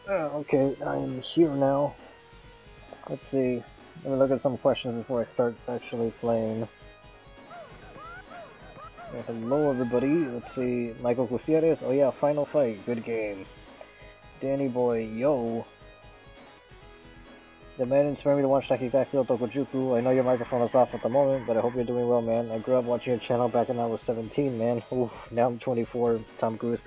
Okay, I'm here now. Let's see. Let me look at some questions before I start actually playing. Hello, everybody. Let's see. Michael Gutierrez. Oh yeah, final fight. Good game. Danny Boy. Yo. The man inspired me to watch Takigaki Tokujuku. I know your microphone is off at the moment, but I hope you're doing well, man. I grew up watching your channel back when I was 17, man. Oof, now I'm 24, Tom Cruise.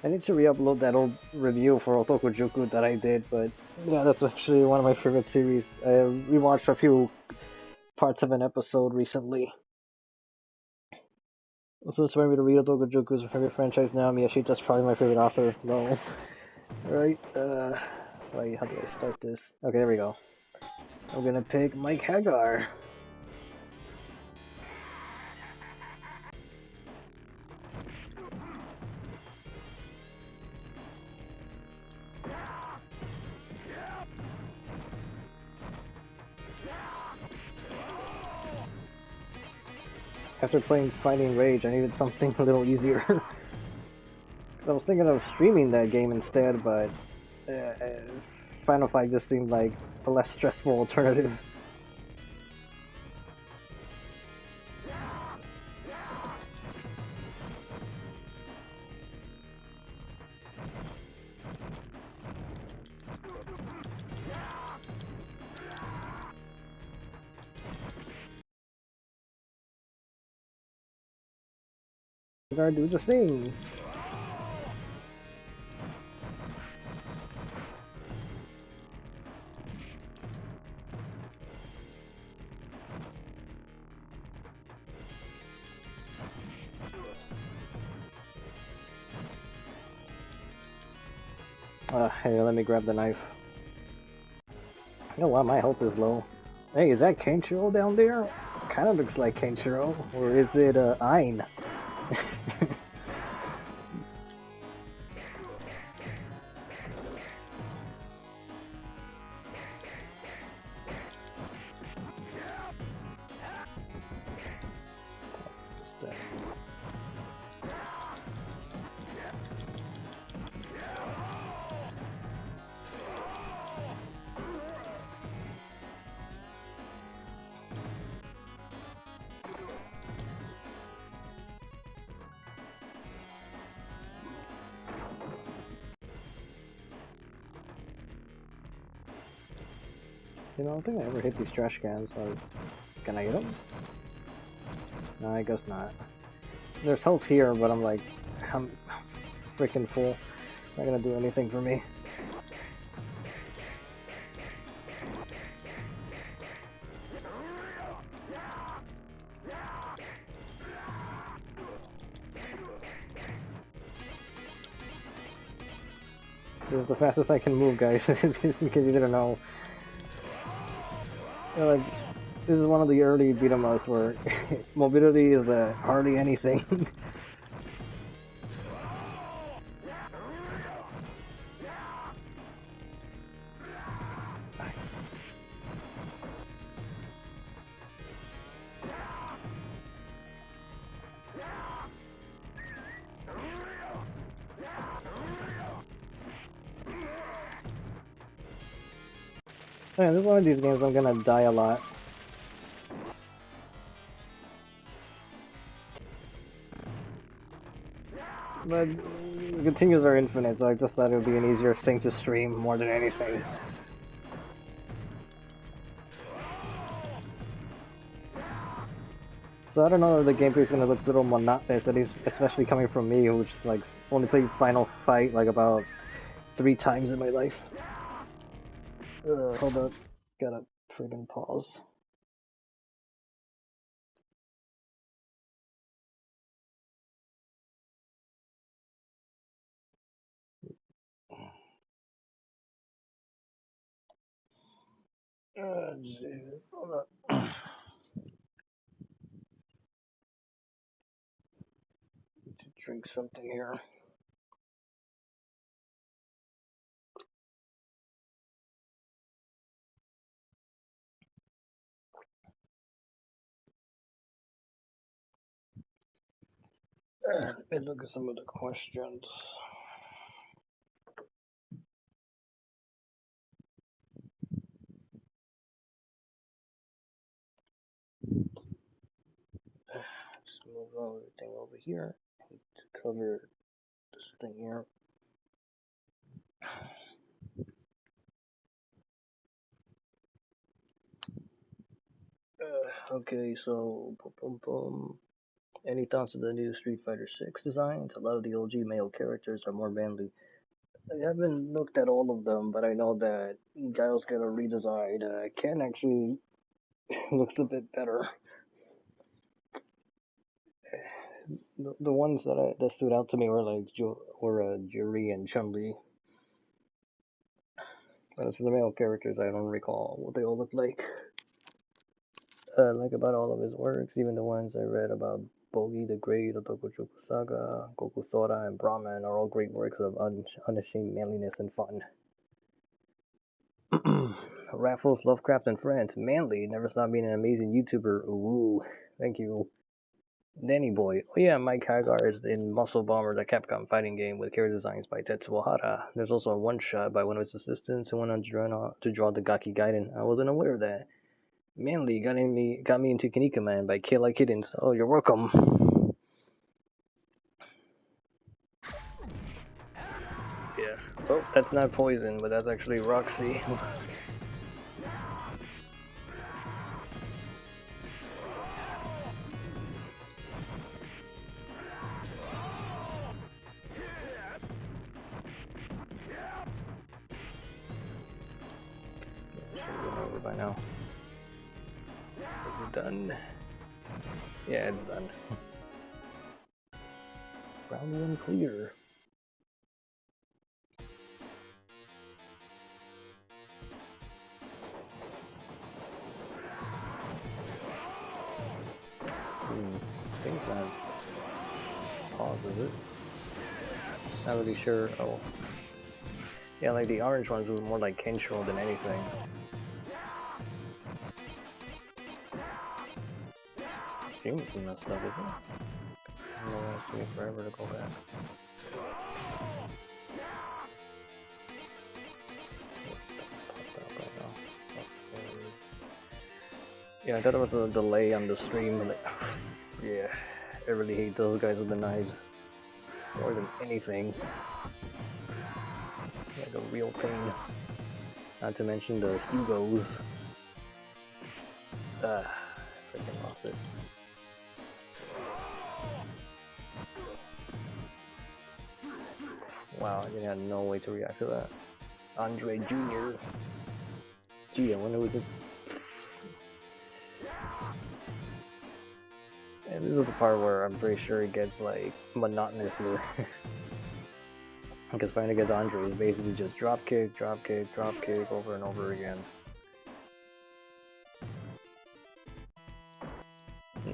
I need to re-upload that old review for Otokujuku that I did, but yeah, that's actually one of my favorite series. I rewatched a few parts of an episode recently. Also inspired me to read Otokujuku is my favorite franchise now. Miyashita's probably my favorite author. No. Right, wait, how do I start this? Okay, there we go. I'm gonna pick Mike Haggar. After playing Fighting Rage, I needed something a little easier. I was thinking of streaming that game instead, but Final Fight just seemed like a less stressful alternative. I gotta do the thing. Hey, let me grab the knife. Oh wow, my health is low. Hey, is that Kenshiro down there? Kind of looks like Kenshiro. Or is it, Ein? You know, I don't think I ever hit these trash cans. Like, can I hit them? No, I guess not. There's health here, but I'm like, I'm freaking full. Not gonna do anything for me. This is the fastest I can move, guys. Just in case you didn't know. You know, like, this is one of the early beat 'em ups where mobility is hardly anything. Man, this is one of these games I'm gonna die a lot. But continues are infinite, so I just thought it would be an easier thing to stream more than anything. So I don't know if the gameplay is gonna look a little monotonous, at least especially coming from me, who's like only played Final Fight like about 3 times in my life. Hold up, gotta friggin' pause. Hold up. Need to drink something here. Let me look at some of the questions. move everything over here. I need to cover this thing here. Okay, so boom, boom, boom. Any thoughts on the new Street Fighter 6 designs? A lot of the OG male characters are more manly. I haven't looked at all of them, but I know that Guile's got a redesign. Ken actually looks a bit better. The ones that stood out to me were like Juri and Chun-Li. As for the male characters, I don't recall what they all look like. Like about all of his works, even the ones I read about Bogi the Great, Otokochuku Saga, Goku Thora, and Brahman are all great works of unashamed manliness and fun. Raffles, Lovecraft, and Friends. Manly, never saw being an amazing YouTuber. Ooh, thank you. Danny Boy. Oh yeah, Mike Haggar is in Muscle Bomber, the Capcom fighting game with character designs by Tetsuo Hara. There's also a one-shot by one of his assistants who went on to draw the Gaki Gaiden. I wasn't aware of that. Manly got me into Kinika Man by Kill Like Kittens. Oh, you're welcome. Yeah. Oh, that's not Poison, but that's actually Roxy. Should have been over by now. Is it done? Yeah, it's done. Round 1 clear. I think it's not pause, is it? Not really sure. Oh. Yeah, like the orange ones was more like Kenshiro than anything. The stream is messed up, isn't it? I don't know, it's taking forever to go back. Yeah, I thought it was a delay on the stream, but like, yeah, I really hate those guys with the knives. More than anything. Like a real pain. Not to mention the Hugos. Freaking lost it. Wow, I didn't have no way to react to that. Andre Jr. Gee, I wonder who's this. And this is the part where I'm pretty sure it gets like monotonous here. Because fighting against Andre is basically just drop kick, drop kick, drop kick over and over again.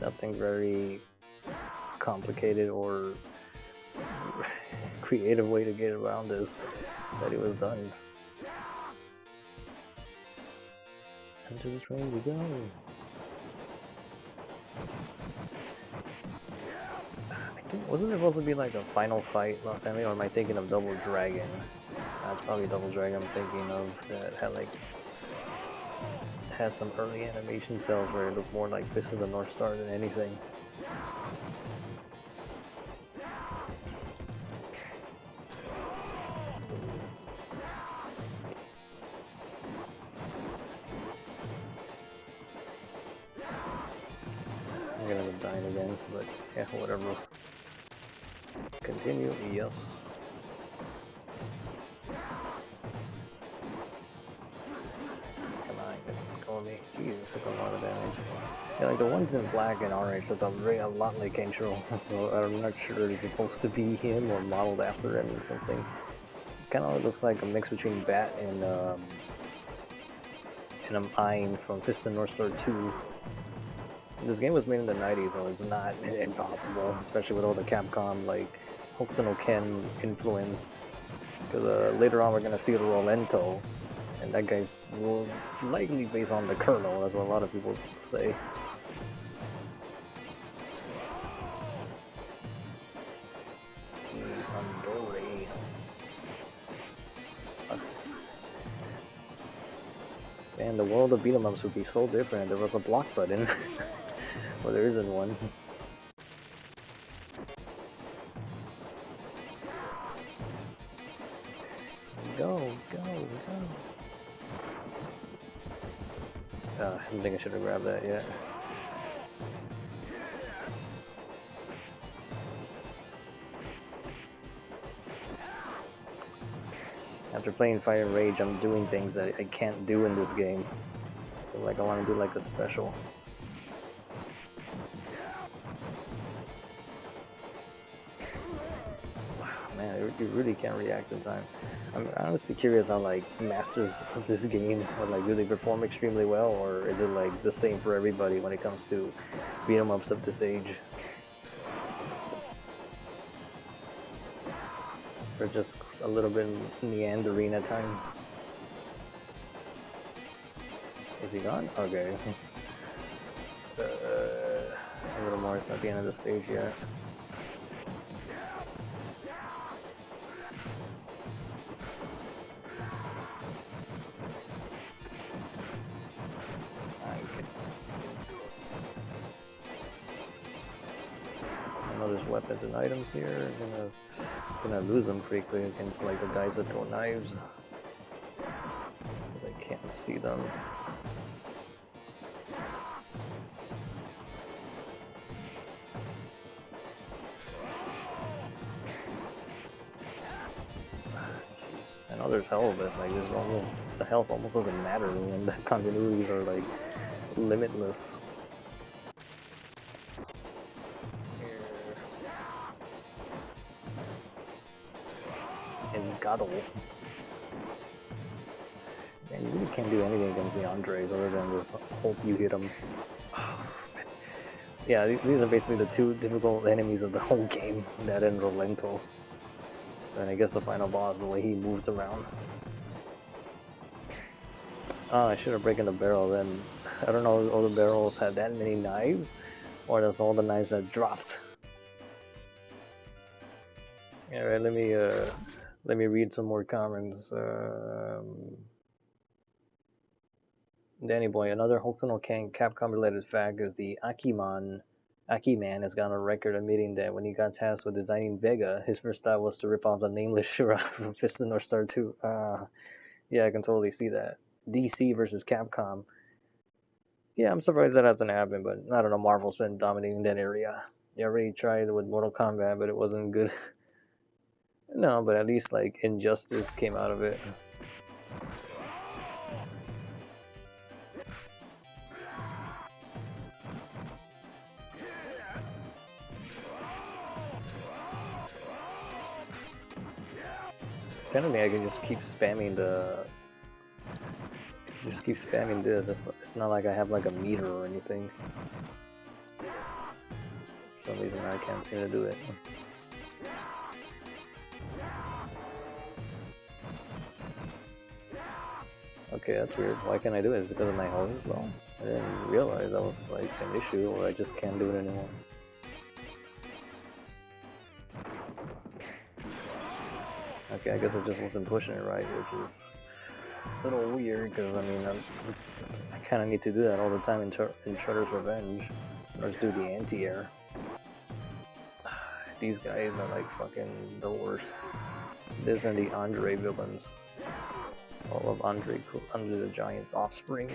Nothing very complicated or creative way to get around this that it was done. Into the train we go. Wasn't it supposed to be like a final fight last time, or am I thinking of Double Dragon? That's probably Double Dragon I'm thinking of, that had some early animation cells where it looked more like Fist of the North Star than anything. I'm gonna end up dying again, but yeah, whatever. Continue, yes. Come on, go on me. Jeez, it took a lot of damage. Yeah, like the ones in black and orange look a lot like Kenshiro. So I'm not sure it's supposed to be him or modeled after him or something. Kind of looks like a mix between Bat and Ein from Fist of the North Star 2. This game was made in the 90s, so it's not impossible, especially with all the Capcom, like, Hokuto no Ken influence. Because later on we're going to see the Rolento, and that guy will likely based on the Colonel, that's what a lot of people say. Man, the world of beat-em-ups would be so different if there was a block button. Well, there isn't one. I think I should have grabbed that yet. After playing Fire and Rage, I'm doing things that I can't do in this game. So, like, I want to do like a special. Wow, man, you really can't react in time. I'm honestly curious how like masters of this game would like, do they perform extremely well, or is it like the same for everybody when it comes to beat 'em ups of this age? Or just a little bit meandering at times. Is he gone? Okay. A little more, it's not the end of the stage yet. I know there's weapons and items here. I'm gonna lose them pretty quick against like the guys that throw knives. Because I can't see them. I know there's health, but it's like there's almost the health almost doesn't matter when the continuities are like limitless. And Godel. Man, you really can't do anything against the Andres other than just hope you hit them. Yeah, these are basically the two difficult enemies of the whole game, that and Rolento. And I guess the final boss, the way he moves around. Oh, I should have broken the barrel then. I don't know if all the barrels had that many knives, or that's all the knives that dropped. Alright, let me read some more comments. Danny Boy, another Hokuno Ken Capcom related fact is the Akiman has gone on record admitting that when he got tasked with designing Vega, his first thought was to rip off the nameless Shura from Fist of North Star 2. Yeah, I can totally see that. DC versus Capcom. Yeah, I'm surprised that hasn't happened, but I don't know, Marvel's been dominating that area. They already tried with Mortal Kombat, but it wasn't good. No, but at least like Injustice came out of it. Technically, I can just keep spamming this. It's not like I have like a meter or anything. For some reason, I can't seem to do it. Okay, that's weird. Why can't I do it? Is it because of my health is low? I didn't realize that was like an issue, or I just can't do it anymore. Okay, I guess I just wasn't pushing it right, which is a little weird, because I mean, I kind of need to do that all the time in Shredder's Revenge. Or just do the anti-air. These guys are like fucking the worst. This and the Andre villains. All of Andre the Giant's offspring.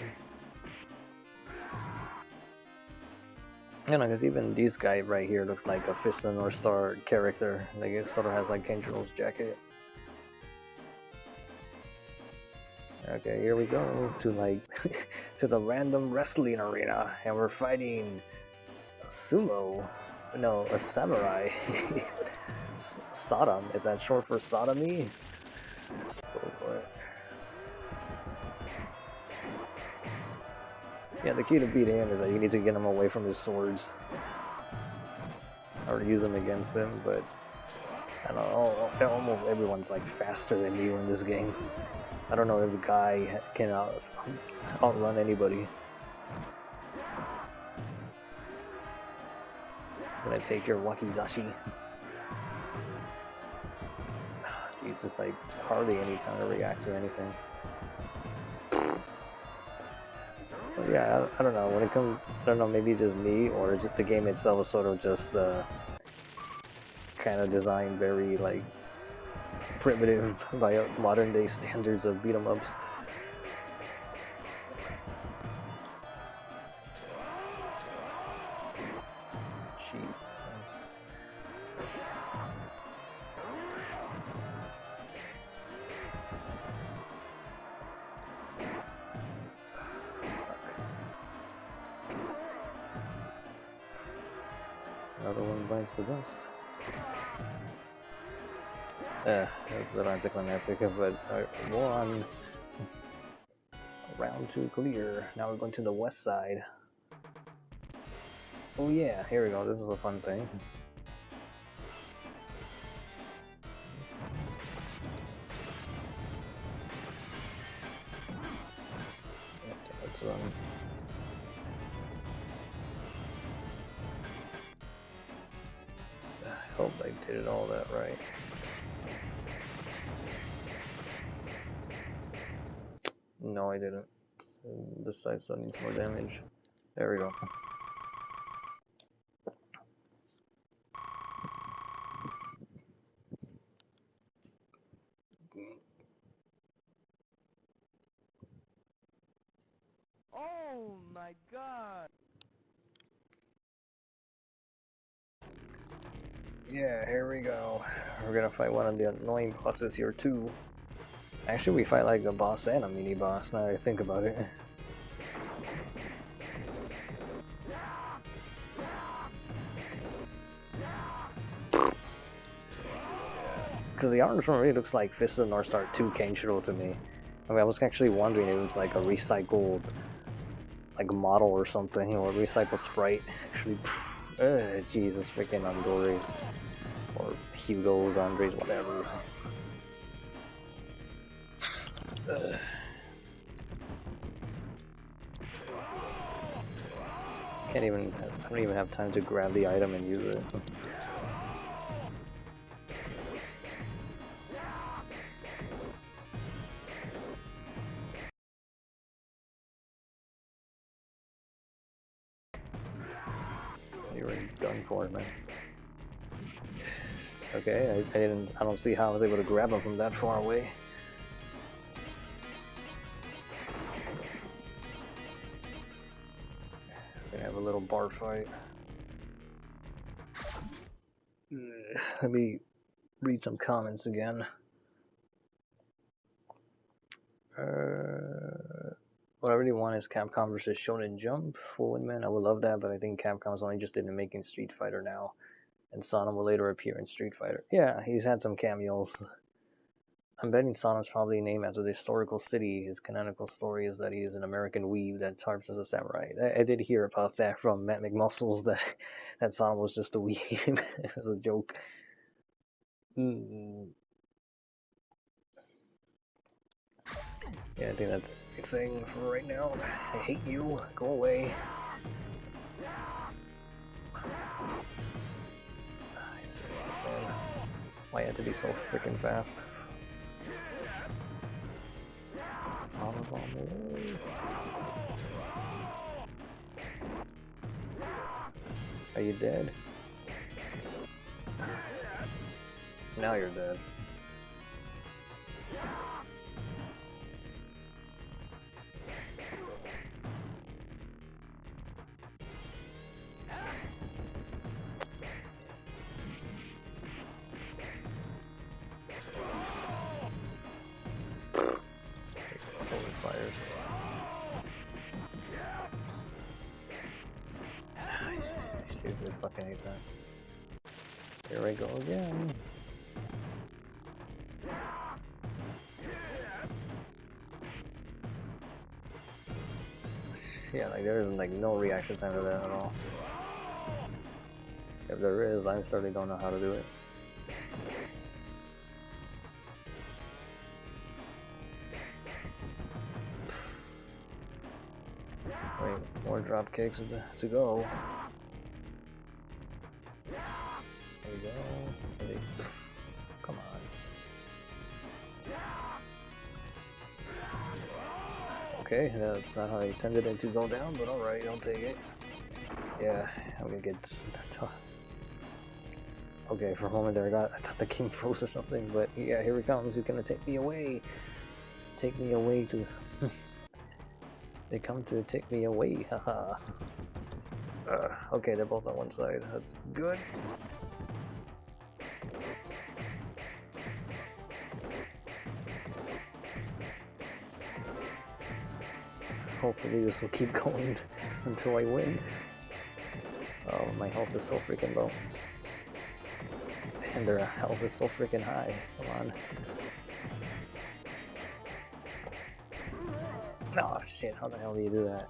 You know, because even this guy right here looks like a Fist of North Star character. Like it sort of has like Kenjiro's jacket. Okay, here we go to like to the random wrestling arena, and we're fighting a sumo. No, a samurai. Sodom. Is that short for sodomy? Oh boy. Yeah, the key to beat him is that you need to get him away from his swords. Or use them against him, but I don't know, almost everyone's like faster than you in this game. I don't know if a guy can outrun anybody. I'm gonna take your wakizashi. He's just like hardly any time to react to anything. But yeah, I don't know. When it comes, I don't know. Maybe it's just me, or just the game itself is sort of just kind of designed very like primitive by modern day standards of beat 'em ups. Another one bites the dust. That's a little anticlimactic, but more on round 2 clear. Now we're going to the west side. Oh yeah, here we go. This is a fun thing. I hope I did it all that right. No, I didn't. This side still needs more damage. There we go. Oh my god! Yeah, here we go. We're gonna fight one of the annoying bosses here too. Actually, we fight like a boss and a mini boss now that I think about it. Because the armor really looks like Fist of the North Star 2 Kenshiro to me. I mean, I was actually wondering if it was like a recycled like model or something, or a recycled sprite. Actually, Jesus freaking Andores. Or Hugo's, Andres, whatever. I don't even have time to grab the item and use it. You were done for, man. Okay, I don't see how I was able to grab him from that far away. We're gonna have a little bar fight. Let me read some comments again. What I really want is Capcom versus Shonen Jump. Full Windman, I would love that, but I think Capcom's only interested in making Street Fighter now. And Sonam will later appear in Street Fighter. Yeah, he's had some cameos. I'm betting Sonam's probably named after the historical city. His canonical story is that he is an American weeb that harps as a samurai. I did hear about that from Matt McMuscles, that Sonam was just a weeb. It was a joke. Yeah, I think that's a big thing for right now. I hate you. Go away. Why you have to be so freaking fast? Are you dead? Now you're dead. I fucking hate that. Here I go again. Yeah, like there is like no reaction time to that at all. If there is, I certainly don't know how to do it. Wait, more drop kicks to go. There we go. Come on. Okay, that's not how I intended it to go down, but alright, I'll take it. Yeah, I'm gonna get... Okay, for a moment there, I thought the king froze or something, but yeah, here he comes. He's gonna take me away. Take me away to... They come to take me away, haha. Okay, they're both on one side. That's good. Hopefully this will keep going until I win. Oh, my health is so freaking low. And their health is so freaking high. Come on. Oh shit, how the hell do you do that?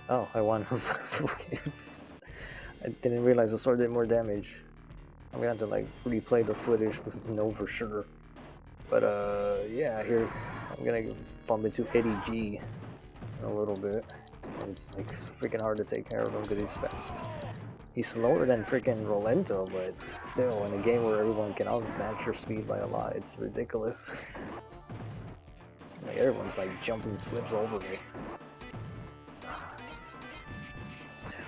Oh, I won. Okay. I didn't realize the sword did more damage. I'm gonna have to like replay the footage to know for sure. But yeah, here I'm gonna bump into Eddie G in a little bit. And it's like freaking hard to take care of him because he's fast. He's slower than freaking Rolento, but still, in a game where everyone can outmatch your speed by a lot, it's ridiculous. Like everyone's like jumping flips over me. I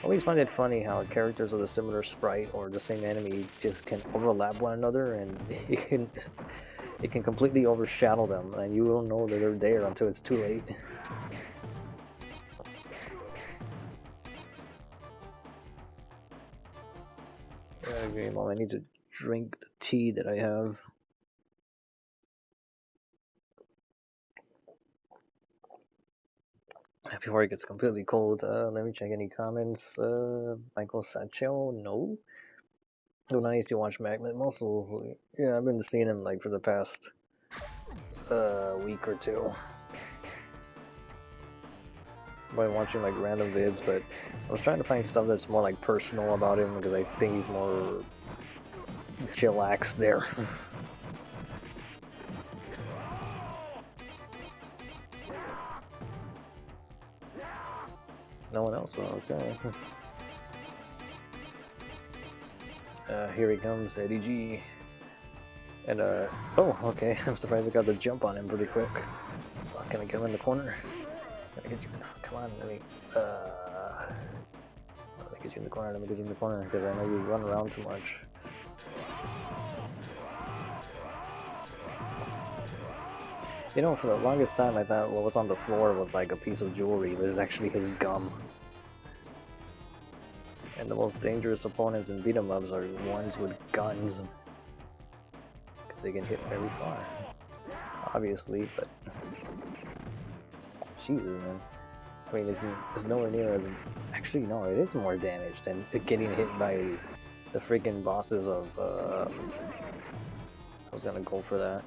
always find it funny how characters of a similar sprite or the same enemy just can overlap one another, and it can completely overshadow them, and you don't know that they're there until it's too late. Okay, well, I need to drink the tea that I have. Before it gets completely cold, let me check any comments. Michael Satchel, no. When I used to watch Magnet Muscles, yeah, I've been seeing him like for the past week or two. I've been watching like random vids, but I was trying to find stuff that's more like personal about him because I think he's more chillax there. No one else? Oh, okay. Here he comes, Eddie G. And oh, okay. I'm surprised I got the jump on him pretty quick. Oh, can I get him in the corner? Can I get you? Oh, come on, let me. Let me get you in the corner. Let me get you in the corner because I know you run around too much. You know, for the longest time, I thought what was on the floor was like a piece of jewelry. It was actually his gum. And the most dangerous opponents in beat 'em ups are ones with guns, because they can hit very far. Obviously, but Jesus, man. I mean, it's nowhere near as. Actually, no, it is more damage than getting hit by the freaking bosses of. I was gonna go for that.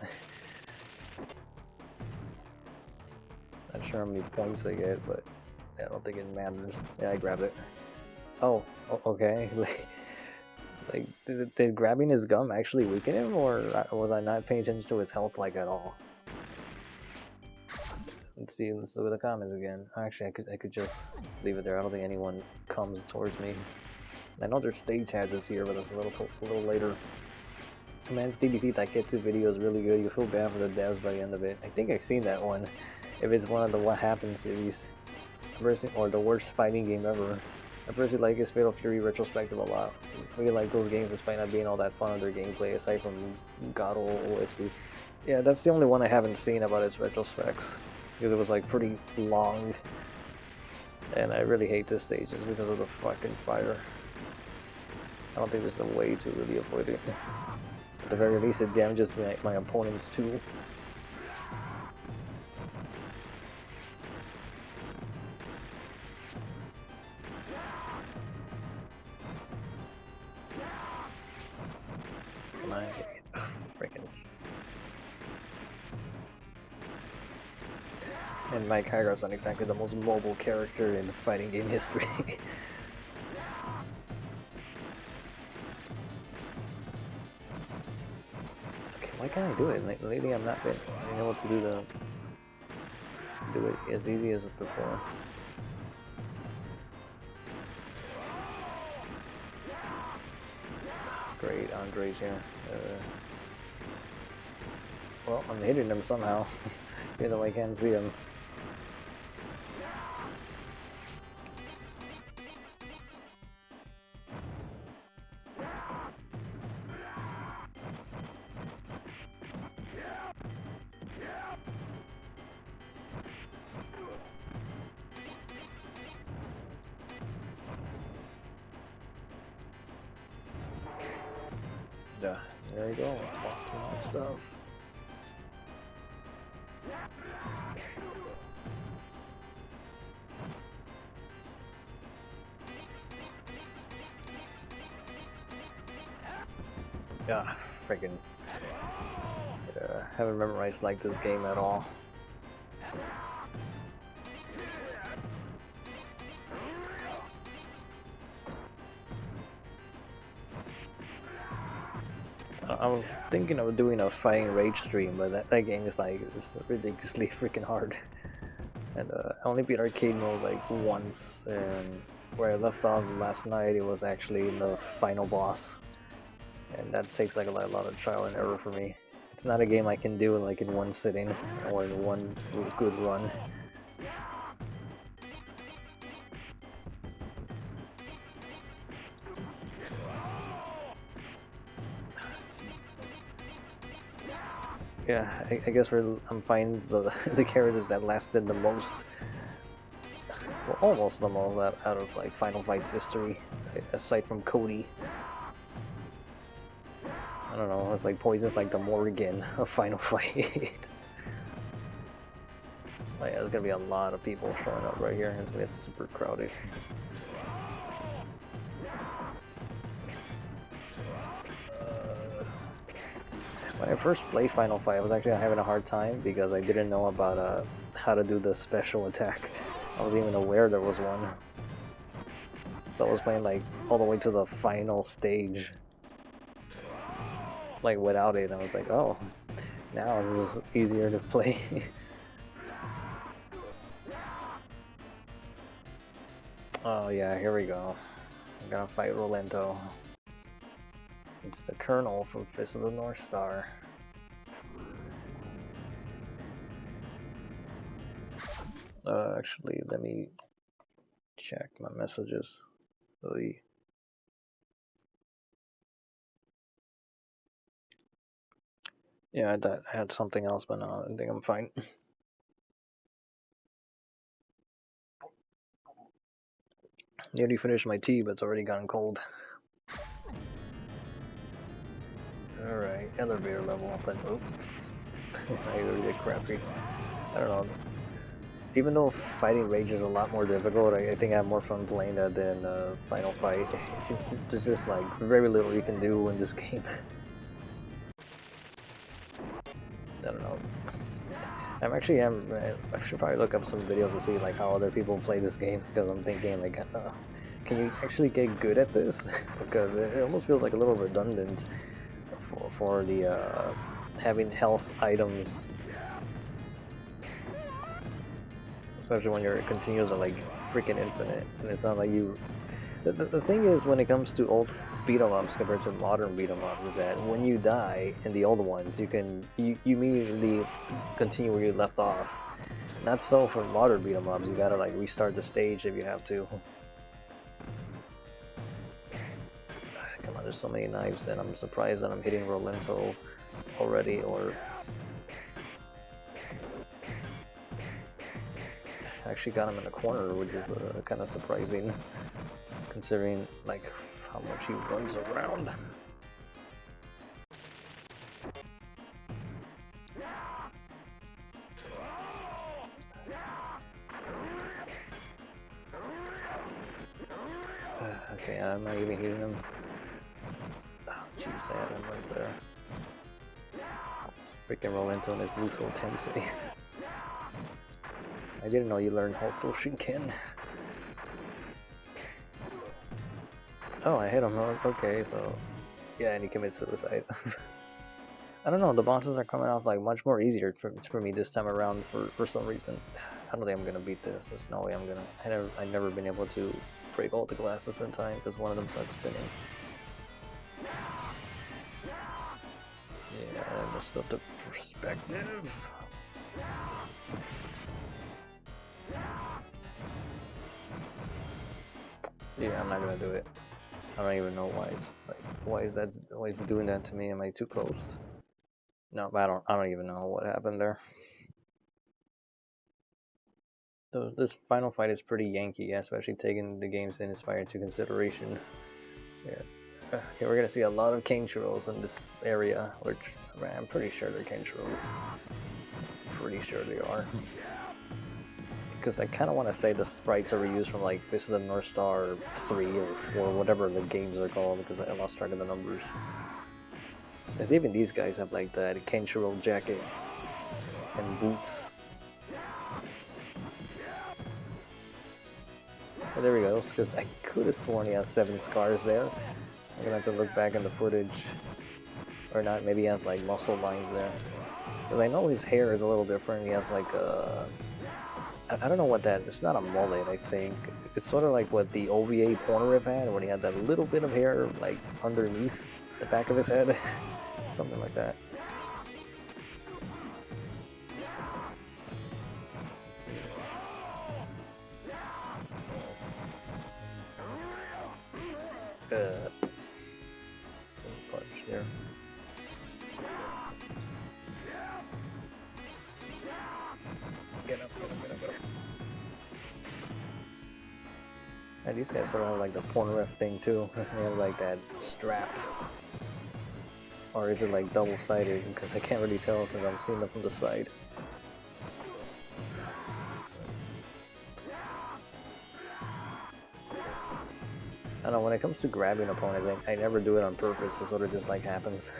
Not sure how many points I get, but I don't think it matters. Yeah, I grabbed it. Oh, okay. Like, did grabbing his gum actually weaken him, or was I not paying attention to his health like at all? Let's see. Let's look at the comments again. Actually, I could just leave it there. I don't think anyone comes towards me. I know there's stage hazards here, but that's a little later. Man's DBC Taiketsu video is really good. You feel bad for the devs by the end of it. I think I've seen that one. If it's one of the What Happened series, or the worst fighting game ever. I personally like his Fatal Fury retrospective a lot. I really like those games despite not being all that fun on their gameplay, aside from God OFC. Yeah, that's the only one I haven't seen about his retrospects, because it was like pretty long, and I really hate this stage just because of the fucking fire. I don't think there's a way to really avoid it. At the very least, it damages my opponents too. Come on, freaking. And Mike Haggar's not exactly the most mobile character in fighting game history. Okay, why can't I do it? Lately I'm not being able to do it as easy as before. Great, Andre's here. Well, I'm hitting him somehow, even though I can't see him. There you go, lost my stuff. Yeah, freaking. Haven't memorized like this game at all. I was thinking of doing a fighting rage stream, but that game is like it's ridiculously freaking hard. And I only beat arcade mode like once, and where I left off last night, it was actually in the final boss, and that takes like a lot of trial and error for me. It's not a game I can do like in one sitting or in one good run. Yeah, I guess I'm finding the characters that lasted the most, well, almost the most out of like Final Fight's history, aside from Cody. I don't know, it's like Poison's like the Morrigan of Final Fight. Like, there's gonna be a lot of people showing up right here, and it's super crowded. When I first played Final Fight, I was actually having a hard time because I didn't know about how to do the special attack. I wasn't even aware there was one. So I was playing like all the way to the final stage, like without it. I was like, oh, now this is easier to play. Oh yeah, here we go. I'm gonna fight Rolento. It's the Colonel from Fist of the North Star. Actually, let me check my messages. Yeah, I thought I had something else, but no, I think I'm fine. Nearly finished my tea, but it's already gotten cold. Alright, elevator level, but oops. I already did crappy. I don't know. Even though fighting Rage is a lot more difficult, I think I have more fun playing that than Final Fight. There's just like very little you can do in this game. I don't know. I should probably look up some videos to see like how other people play this game, because I'm thinking like, can you actually get good at this? Because it almost feels like a little redundant for the having health items, especially when your continues are like freaking infinite, and it's not like you. The thing is, when it comes to old beat 'em ups compared to modern beat 'em ups, is that when you die in the old ones, you immediately continue where you left off. Not so for modern beat 'em ups. You gotta like restart the stage if you have to. Come on, there's so many knives, and I'm surprised that I'm hitting Rolento already, or actually got him in the corner, which is kind of surprising, considering like how much he runs around. Okay, I'm not even hitting him. Oh, jeez, I had him right there. Freaking Rolento and his Luso Tensei. I didn't know you learned Hoto Shinken. Oh, I hit him. Okay, so yeah, and he commits suicide. I don't know. The bosses are coming off like much more easier for me this time around for some reason. I don't think I'm gonna beat this. There's no way I'm gonna. I've never been able to break all the glasses in time because one of them starts spinning. Yeah, I messed up the perspective. Yeah, I'm not gonna do it. I don't even know why it's like why it's doing that to me. Am I too close? No, I don't even know what happened there. So this final fight is pretty Yankee, especially taking the game's Inspire into consideration. Yeah. Okay, we're gonna see a lot of Kenshiros in this area, which I'm pretty sure they're Kenshiros. Pretty sure they are. Because I kind of want to say the sprites are reused from like Fist of the North Star 3 or 4, whatever the games are called, because I lost track of the numbers. Because even these guys have like that Kenshiro jacket and boots. Oh, there we go, because I could have sworn he has 7 scars there. I'm gonna have to look back in the footage. Or not, maybe he has like muscle lines there. Because I know his hair is a little different. He has like a... I don't know what that... It's not a mullet, I think. It's sort of like what the OVA Porneriff had, when he had that little bit of hair like underneath the back of his head. Something like that. Punch there. Get up, get up, get up, get up. And these guys sort of have like the Porneriff thing too. They have like that strap. Or is it like double-sided? Because I can't really tell since I'm seeing them from the side. I don't know, when it comes to grabbing opponents, I never do it on purpose. It sort of just like happens.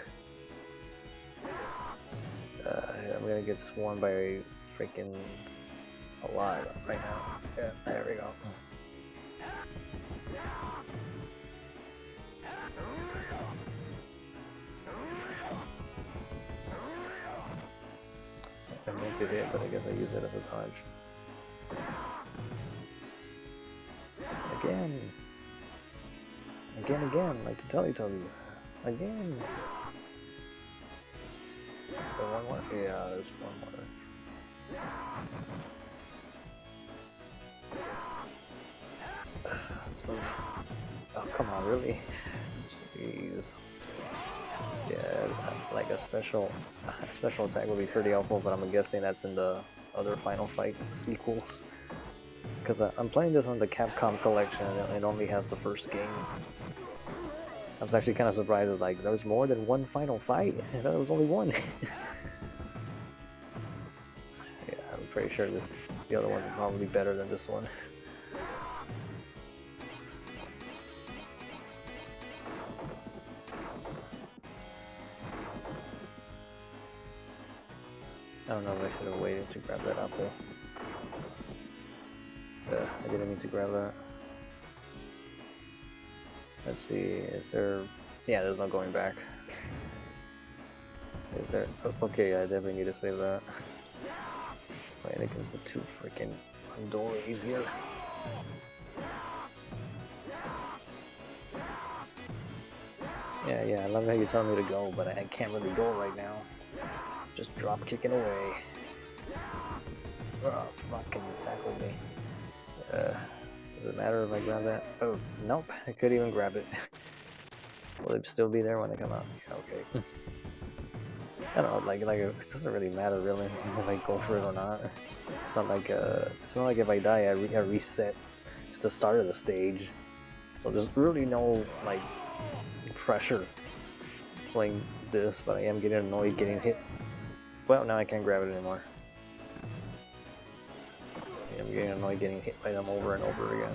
I'm gonna get swarmed by freaking a lot right now. Yeah, there we go. I meant to hit, but I guess I use it as a dodge. Again! Again, like the Teletubbies. Again! Is there one more? Yeah, there's one more. Oh, come on, really? Jeez. Yeah, like a special attack would be pretty helpful, but I'm guessing that's in the other Final Fight sequels. Because I'm playing this on the Capcom collection, and it only has the first game. I was actually kind of surprised. It's like, there's more than one Final Fight? I thought there was only one. Yeah, I'm pretty sure the other one's probably better than this one. I don't know if I should have waited to grab that apple. I didn't mean to grab that. Let's see, is there... Yeah, there's no going back. Is there... Oh, okay, I definitely need to save that. Playing against the 2 freaking Andoras here. Yeah, I love how you tell me to go, but I can't really go right now. Just drop kicking away. Oh, fucking tackle me. Does it matter if I grab that? Oh, nope, I couldn't even grab it. Will it still be there when I come out? Yeah, okay. I don't know, like it doesn't really matter really if I go for it or not. It's not like if I die I reset. It's the start of the stage, so there's really no like pressure playing this. But I am getting annoyed getting hit. Well, now I can't grab it anymore. I'm getting annoyed getting hit by them over and over again.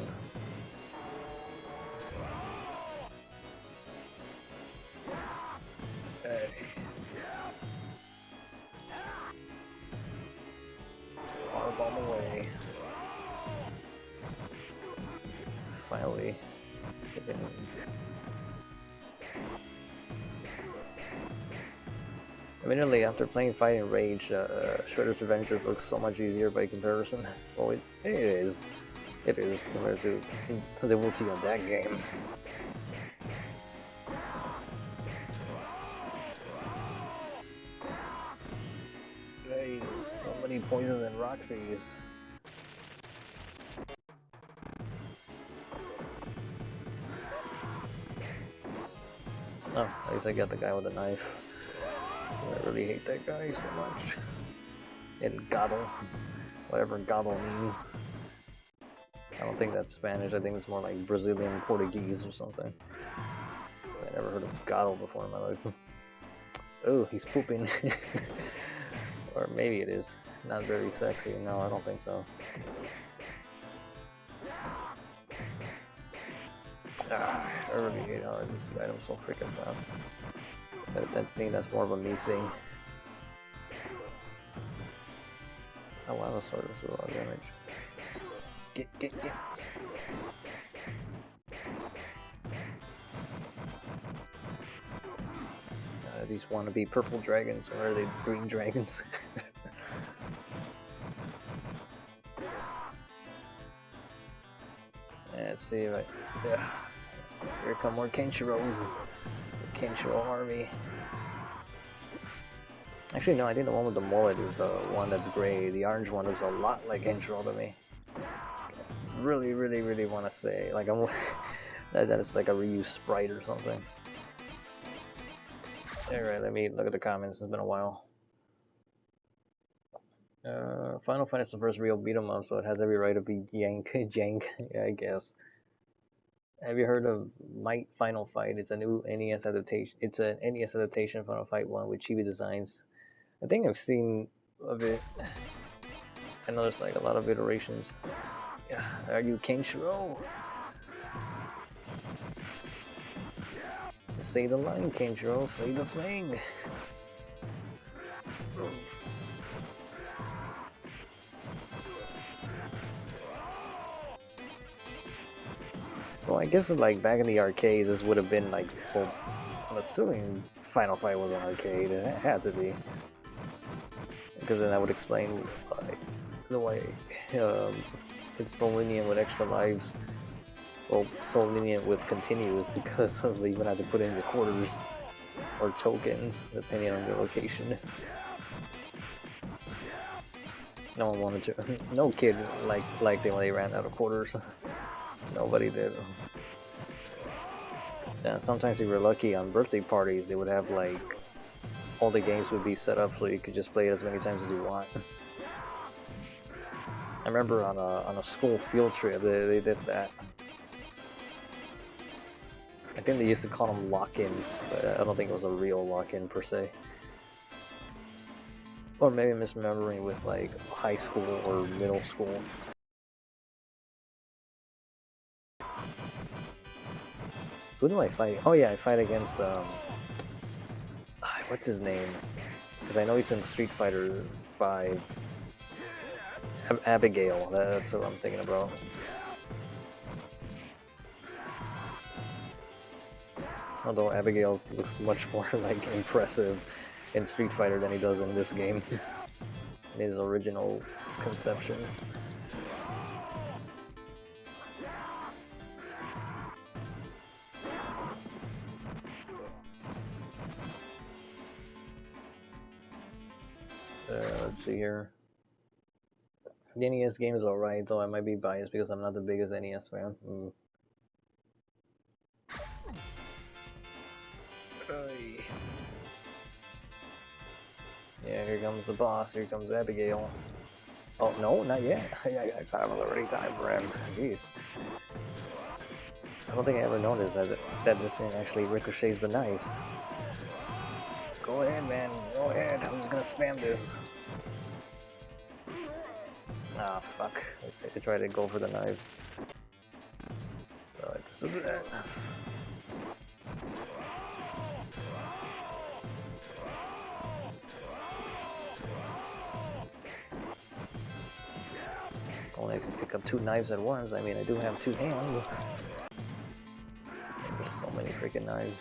Bomb away. Finally. Admittedly, after playing Fighting Rage, Shredder's Revenge just looks so much easier by comparison. Well, it is. It is compared to the difficulty of that game. Hey, so many poisons and Roxy's. Oh, at least I got the guy with the knife. I really hate that guy so much. And Gado. Whatever Gado means. I don't think that's Spanish, I think it's more like Brazilian Portuguese or something. I never heard of Gado before in my life. Oh, he's pooping. Or maybe it is. Not very sexy. No, I don't think so. I really hate how I use the item so freaking fast. I think that's more of a me thing. Oh wow, the sword is a lot of damage. Get. These wannabe purple dragons, or are they green dragons? Let's see if yeah. Here come more Kenshiros. The Kenshiro army. Actually, no, I think the one with the mullet is the one that's gray. The orange one looks a lot like Kenshiro to me. Really want to say, like, I'm that's like a reused sprite or something. Alright, let me look at the comments. It's been a while. Final Fight is the first real beat 'em up, so it has every right to be jank, yeah, I guess. Have you heard of Might Final Fight? It's a new NES adaptation. It's an NES adaptation of Final Fight 1 with chibi designs. I think I've seen of it. I know there's like a lot of iterations. Yeah, are you Kenshiro? Say the line, Kenshiro. Say the thing. Well, I guess like back in the arcade, this would have been like, well, I'm assuming Final Fight was an arcade, and it had to be, because then that would explain like the way it's so lenient with extra lives. Well, so lenient with continuous because of you even have to put in your quarters or tokens depending on your location. No one wanted to. No kid liked it when they ran out of quarters. Nobody did. Yeah, sometimes if you were lucky on birthday parties, they would have like all the games would be set up so you could just play it as many times as you want. I remember on a school field trip they did that. I think they used to call them lock-ins, but I don't think it was a real lock-in per se. Or maybe I'm misremembering with like high school or middle school. Who do I fight? Oh yeah, I fight against what's his name? Because I know he's in Street Fighter 5. Abigail, that's what I'm thinking about. Although Abigail looks much more like impressive in Street Fighter than he does in this game. In his original conception. Let's see here. The NES game is alright, though I might be biased because I'm not the biggest NES fan. Yeah, here comes the boss, here comes Abigail. Oh, no, not yet. I thought it was already time for him. Jeez. I don't think I ever noticed that this thing actually ricochets the knives. Go ahead, man. Go ahead. I'm just gonna spam this. Ah, fuck. I tried to go for the knives. So I just do that. Only I can pick up 2 knives at once. I mean, I do have 2 hands. There's so many freaking knives.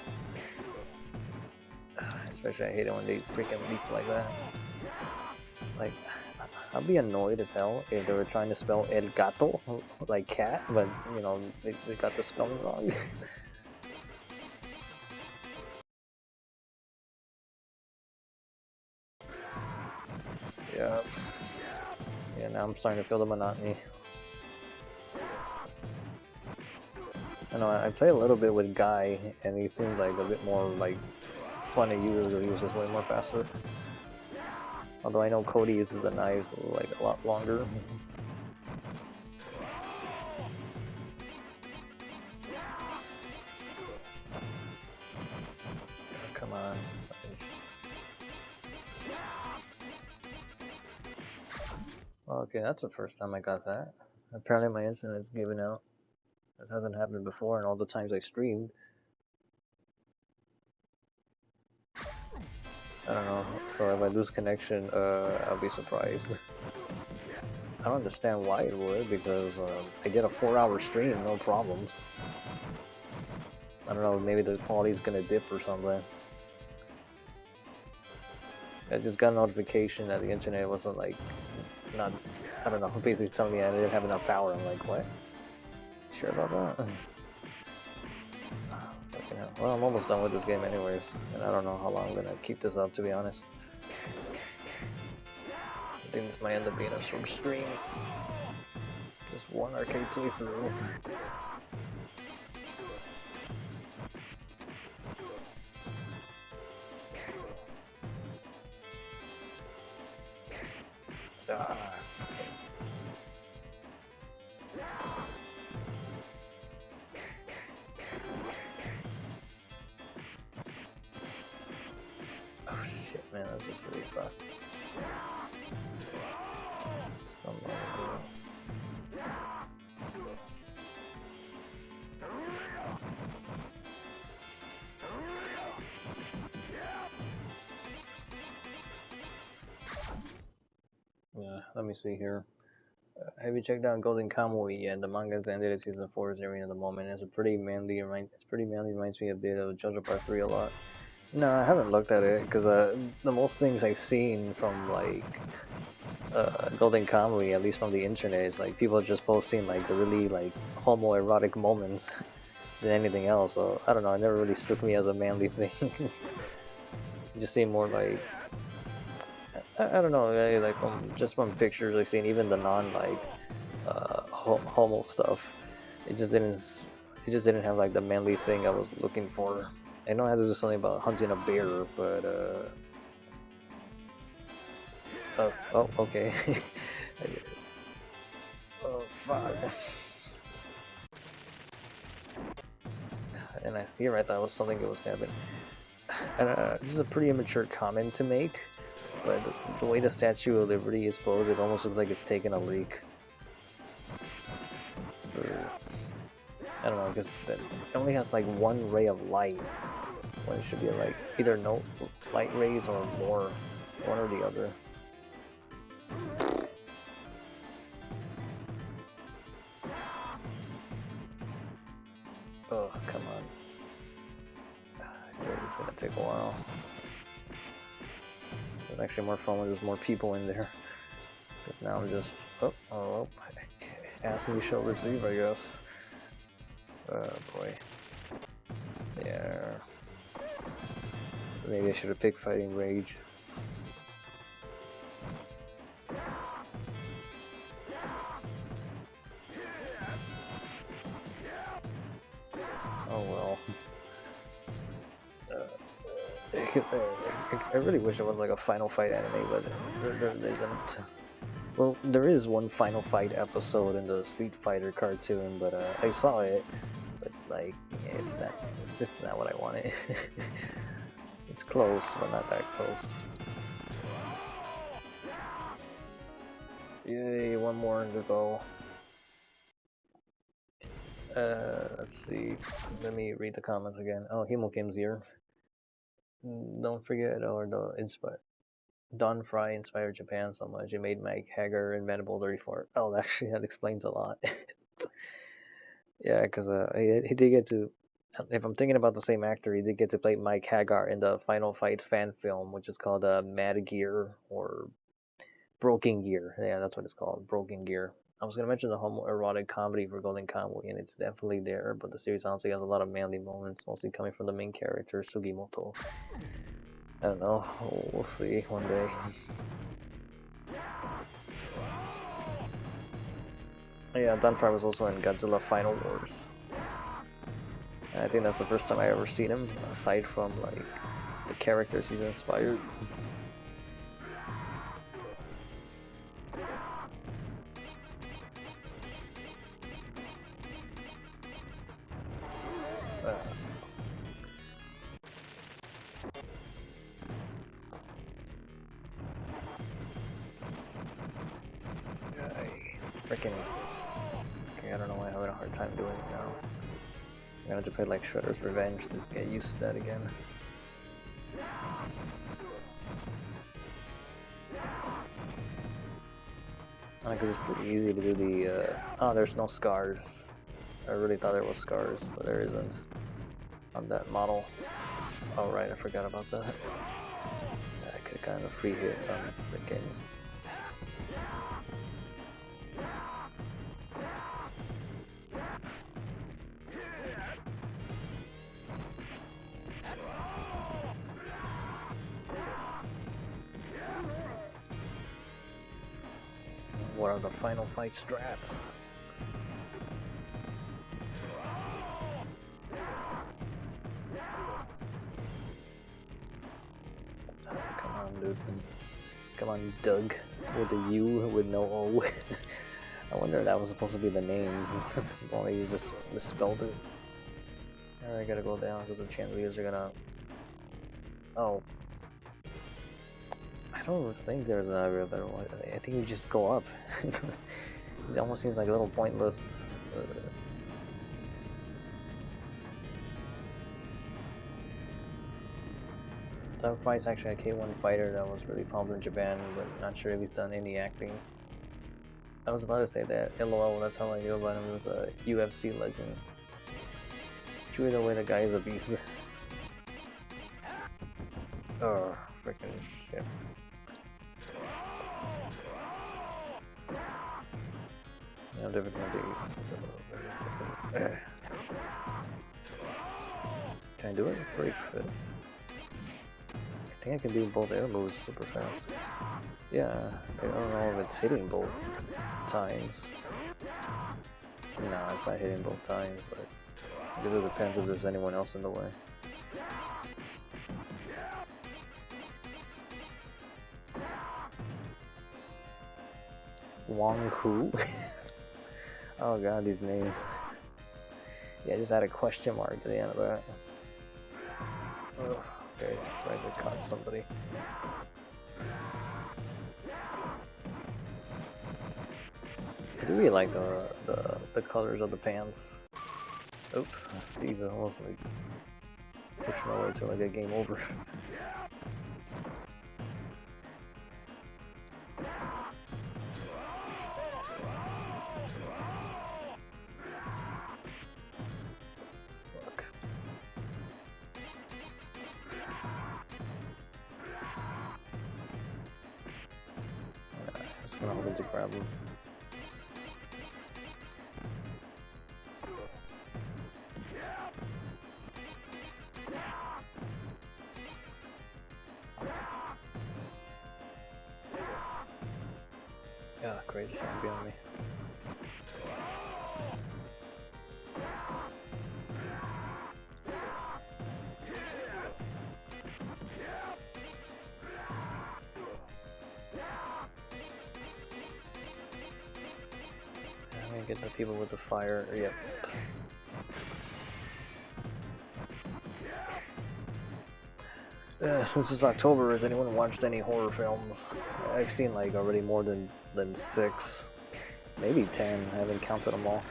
Especially I hate it when they freaking leap like that. Like, I'd be annoyed as hell if they were trying to spell El Gato, like cat, but, you know, they got the spelling wrong. Yeah. Yeah, now I'm starting to feel the monotony. I know, I played a little bit with Guy, and he seemed like a bit more, like, fun to use because he was just way more faster. Although I know Cody uses the knives, like, a lot longer. Come on. Okay, that's the first time I got that. Apparently my internet's giving out. This hasn't happened before in all the times I streamed. I don't know. So if I lose connection, I'll be surprised. I don't understand why it would, because I get a 4-hour stream, no problems. I don't know, maybe the quality's gonna dip or something. I just got a notification that the internet wasn't like, not, I don't know, basically telling me I didn't have enough power. I'm like, what? Sure about that? Fucking hell. Well, I'm almost done with this game anyways, and I don't know how long I'm gonna keep this up, to be honest. I think this might end up being a short stream. Just one arcade playthrough. Ah. Oh shit, man, that just really sucks. Yeah, let me see here. Have you checked out Golden Kamuy yet? The manga's ended at season 4 is airing at the moment. It's pretty manly. Reminds me a bit of JoJo Part 3 a lot. No, I haven't looked at it because the most things I've seen from like Golden Kamuy, at least from the internet, is like people just posting like the really like homoerotic moments than anything else. So I don't know. It never really struck me as a manly thing. It just seemed more like I don't know, like from pictures I've seen, even the non like homo stuff, it just didn't have like the manly thing I was looking for. I know it has to do something about hunting a bear, but oh okay. Oh fuck. And you're right, that was something that was happening. And this is a pretty immature comment to make, but the way the Statue of Liberty is posed, it almost looks like it's taking a leak. I don't know, because it only has like one ray of light, when it should be like either no light rays or more, one or the other. Oh, come on. It's gonna take a while. There's actually more fun when there's more people in there. Because now I'm just, asking you shall receive, I guess. Oh boy. Yeah. Maybe I should have picked Fighting Rage. Oh well. I really wish it was like a Final Fight anime, but there isn't. Well, there is one Final Fight episode in the Street Fighter cartoon, but I saw it. It's like, yeah, it's not what I wanted. It's close, but not that close. Yay, one more to go. Let's see. Let me read the comments again. Oh, Himokim's here. Don't forget, or Don Fry inspired Japan so much. It made Mike Haggar inventable 34. Oh, actually, that explains a lot. Yeah, because he did get to. If I'm thinking about the same actor, he did get to play Mike Haggar in the Final Fight fan film, which is called Mad Gear or Broken Gear. Yeah, that's what it's called, Broken Gear. I was gonna mention the homoerotic comedy for Golden Kamuy, and it's definitely there. But the series honestly has a lot of manly moments, mostly coming from the main character Sugimoto. I don't know. We'll see one day. Oh, yeah, Don Fry was also in Godzilla Final Wars. And I think that's the first time I ever seen him, aside from like the characters he's inspired. Freaking. Okay, I don't know why I'm having a hard time doing it now. I'm gonna have to play like Shredder's Revenge to get used to that again. Because it's pretty easy to do the, oh, there's no scars. I really thought there was scars, but there isn't on that model. Oh right, I forgot about that. I could have gotten a free hit on freaking... What are the final fight strats? Come on, dude. Come on, Doug. With a U with no O. I wonder if that was supposed to be the name. Only you just misspelled it. Alright, I gotta go down because the chances are gonna... Oh. I don't think there's another better one. I think you just go up. It almost seems like a little pointless. Doug Fight's actually a K1 fighter that was really popular in Japan, but not sure if he's done any acting. I was about to say that, LOL, that's how I knew about him. He was a UFC legend. Either way, the guy is a beast. Oh, freaking shit. No difficulty. Can I do it? Pretty good. I think I can do both air moves super fast. Yeah, I don't know if it's hitting both times. No, it's not hitting both times, but I guess it depends if there's anyone else in the way. Wong Hu? Oh god, these names. Yeah, just add a question mark to the end of that. Oh, okay, tries to cut somebody. I do really like the colors of the pants. Oops, these are almost like pushing away till I get game over. Look. I'm just gonna hold him to grab him. Yeah, great, he's gonna be on me. I'm gonna get the people with the fire. Yep. Since it's October, has anyone watched any horror films? I've seen like already more than 6, maybe 10. I haven't counted them all.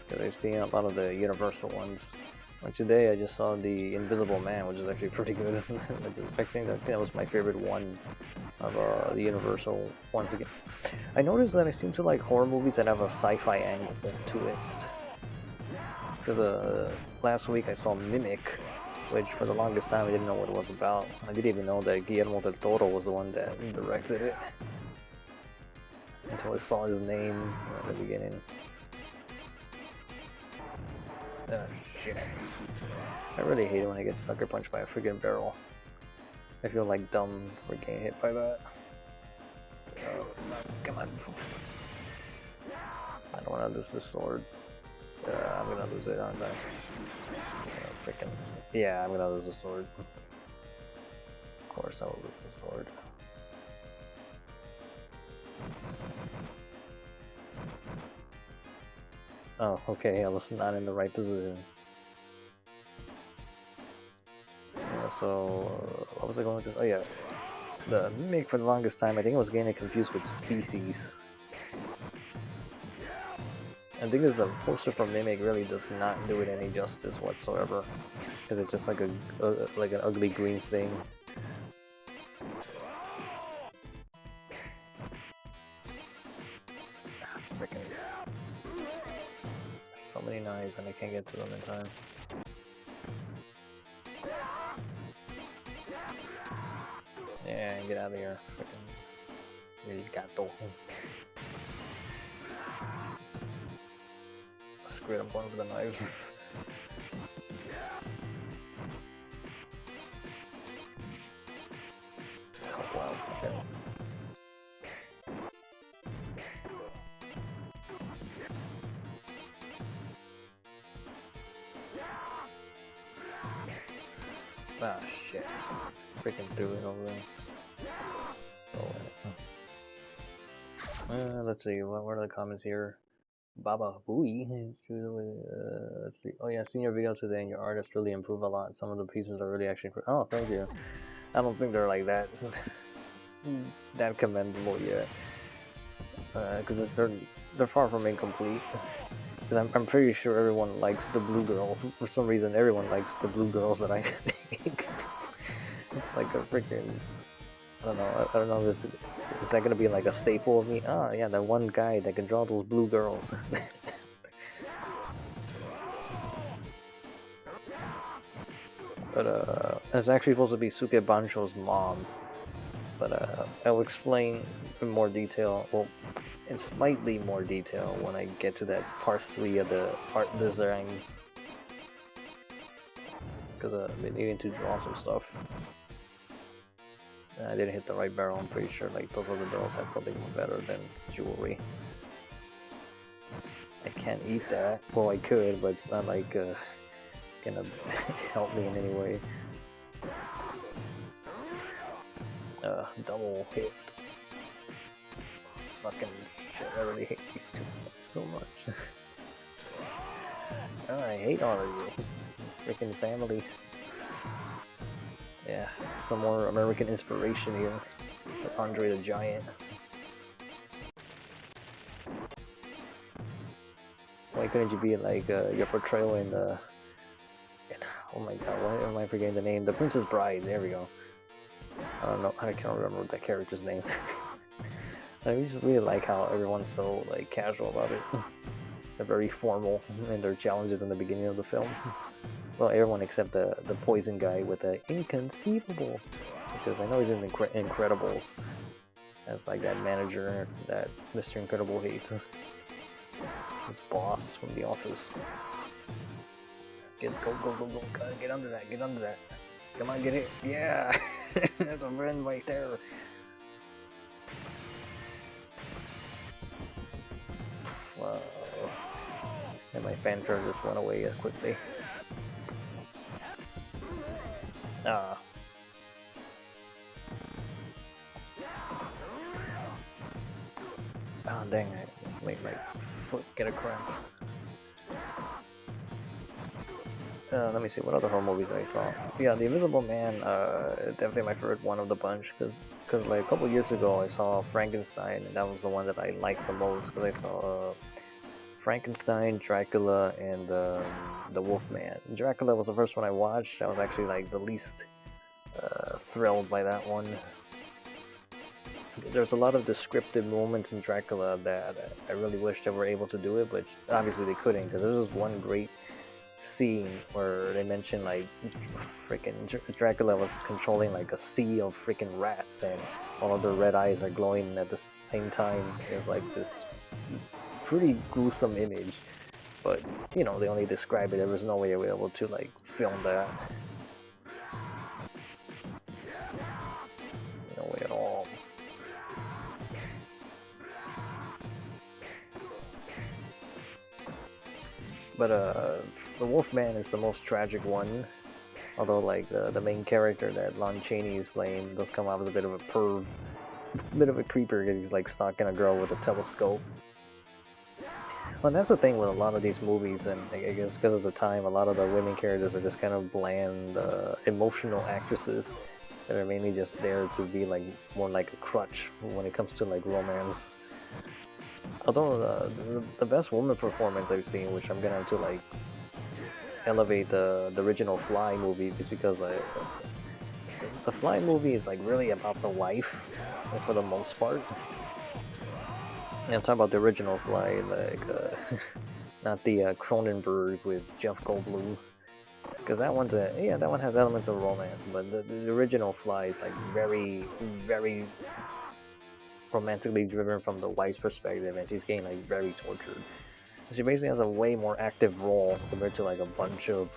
Because I've seen a lot of the Universal ones. Like today, I just saw The Invisible Man, which is actually pretty good. I think that was my favorite one of the Universal ones again. I noticed that I seem to like horror movies that have a sci-fi angle to it. Because last week I saw Mimic, which for the longest time I didn't know what it was about. I didn't even know that Guillermo del Toro was the one that directed it. Until I saw his name at the beginning. Oh shit. I really hate it when I get sucker punched by a friggin' barrel. I feel like dumb for getting hit by that. Oh, come on. I don't want to lose this sword. I'm gonna lose it, aren't I? Frickin'. Yeah, I'm gonna lose the sword. Of course I will lose the sword. Oh, okay, I was not in the right position. Yeah, so, what was I going with this? Oh yeah, the Mimic for the longest time, I think I was getting it confused with Species. I think the poster for Mimic really does not do it any justice whatsoever, because it's just like like an ugly green thing. Freaking so many knives and I can't get to them in time. Yeah, get out of here. Freaking El gato. Screw it, I'm going for the knives. Oh wow, okay. Ah shit. Freaking threw it over there. Oh, let's see, what are the comments here? Baba Booey. Let's see. Oh yeah, seen your video today and your artist really improved a lot. Some of the pieces are really actually. Oh, thank you. I don't think they're like that. That commendable yet. Because they're far from incomplete. Because I'm pretty sure everyone likes the blue girl. For some reason, everyone likes the blue girls that I make. It's like a freaking. I don't know. I don't know. Is that gonna be like a staple of me? Ah, yeah, that one guy that can draw those blue girls. But it's actually supposed to be Suke Bancho's mom. But I'll explain in more detail. Well, in slightly more detail when I get to that part 3 of the art designs. Because I've been needing to draw some stuff. I didn't hit the right barrel, I'm pretty sure like those other barrels had something better than jewelry. I can't eat that. Well, I could, but it's not like gonna help me in any way. Double hit. Fucking shit, I really hate these two so much. Oh, I hate all of you. Freaking family. Yeah, some more American inspiration here. Like Andre the Giant. Why couldn't you be like your portrayal in the... Oh my god, why am I forgetting the name? The Princess Bride, there we go. I don't know, I can't remember that character's name. I just really like how everyone's so like casual about it. They're very formal in their challenges in the beginning of the film. Well, everyone except the poison guy with the inconceivable, because I know he's in the Incredibles as like that manager that Mr. Incredible hates. His boss from the office. Go, get under that, get under that. Come on, get it. Yeah! There's a friend right there. Wow. And my fanfare just went away quickly. Ah. Oh dang, I just made my foot get a cramp. Let me see, what other horror movies I saw? Yeah, The Invisible Man, definitely my favorite one of the bunch, because like a couple years ago I saw Frankenstein, and that was the one that I liked the most, because I saw Frankenstein, Dracula, and the Wolfman. Dracula was the first one I watched. I was actually like the least thrilled by that one. There's a lot of descriptive moments in Dracula that I really wish they were able to do it, but obviously they couldn't, because there's this one great scene where they mention like freaking Dracula was controlling like a sea of freaking rats, and all of their red eyes are glowing at the same time. It's like this pretty gruesome image, but you know, they only describe it. There was no way they were able to like film that. No way at all. But the Wolfman is the most tragic one. Although like the main character that Lon Chaney is playing does come off as a bit of a perv, a bit of a creeper, because he's like stalking a girl with a telescope. Well, and that's the thing with a lot of these movies, and I guess because of the time, a lot of the women characters are just kind of bland, emotional actresses that are mainly just there to be like more like a crutch when it comes to like romance. Although the best woman performance I've seen, which I'm gonna have to like elevate the original Fly movie, is because like the Fly movie is like really about the wife, like, for the most part. And I'm talking about the original Fly, like, not the Cronenberg with Jeff Goldblum. Because that one's that one has elements of romance, but the original Fly is like very, very romantically driven from the wife's perspective, and she's getting like very tortured. She basically has a way more active role compared to like a bunch of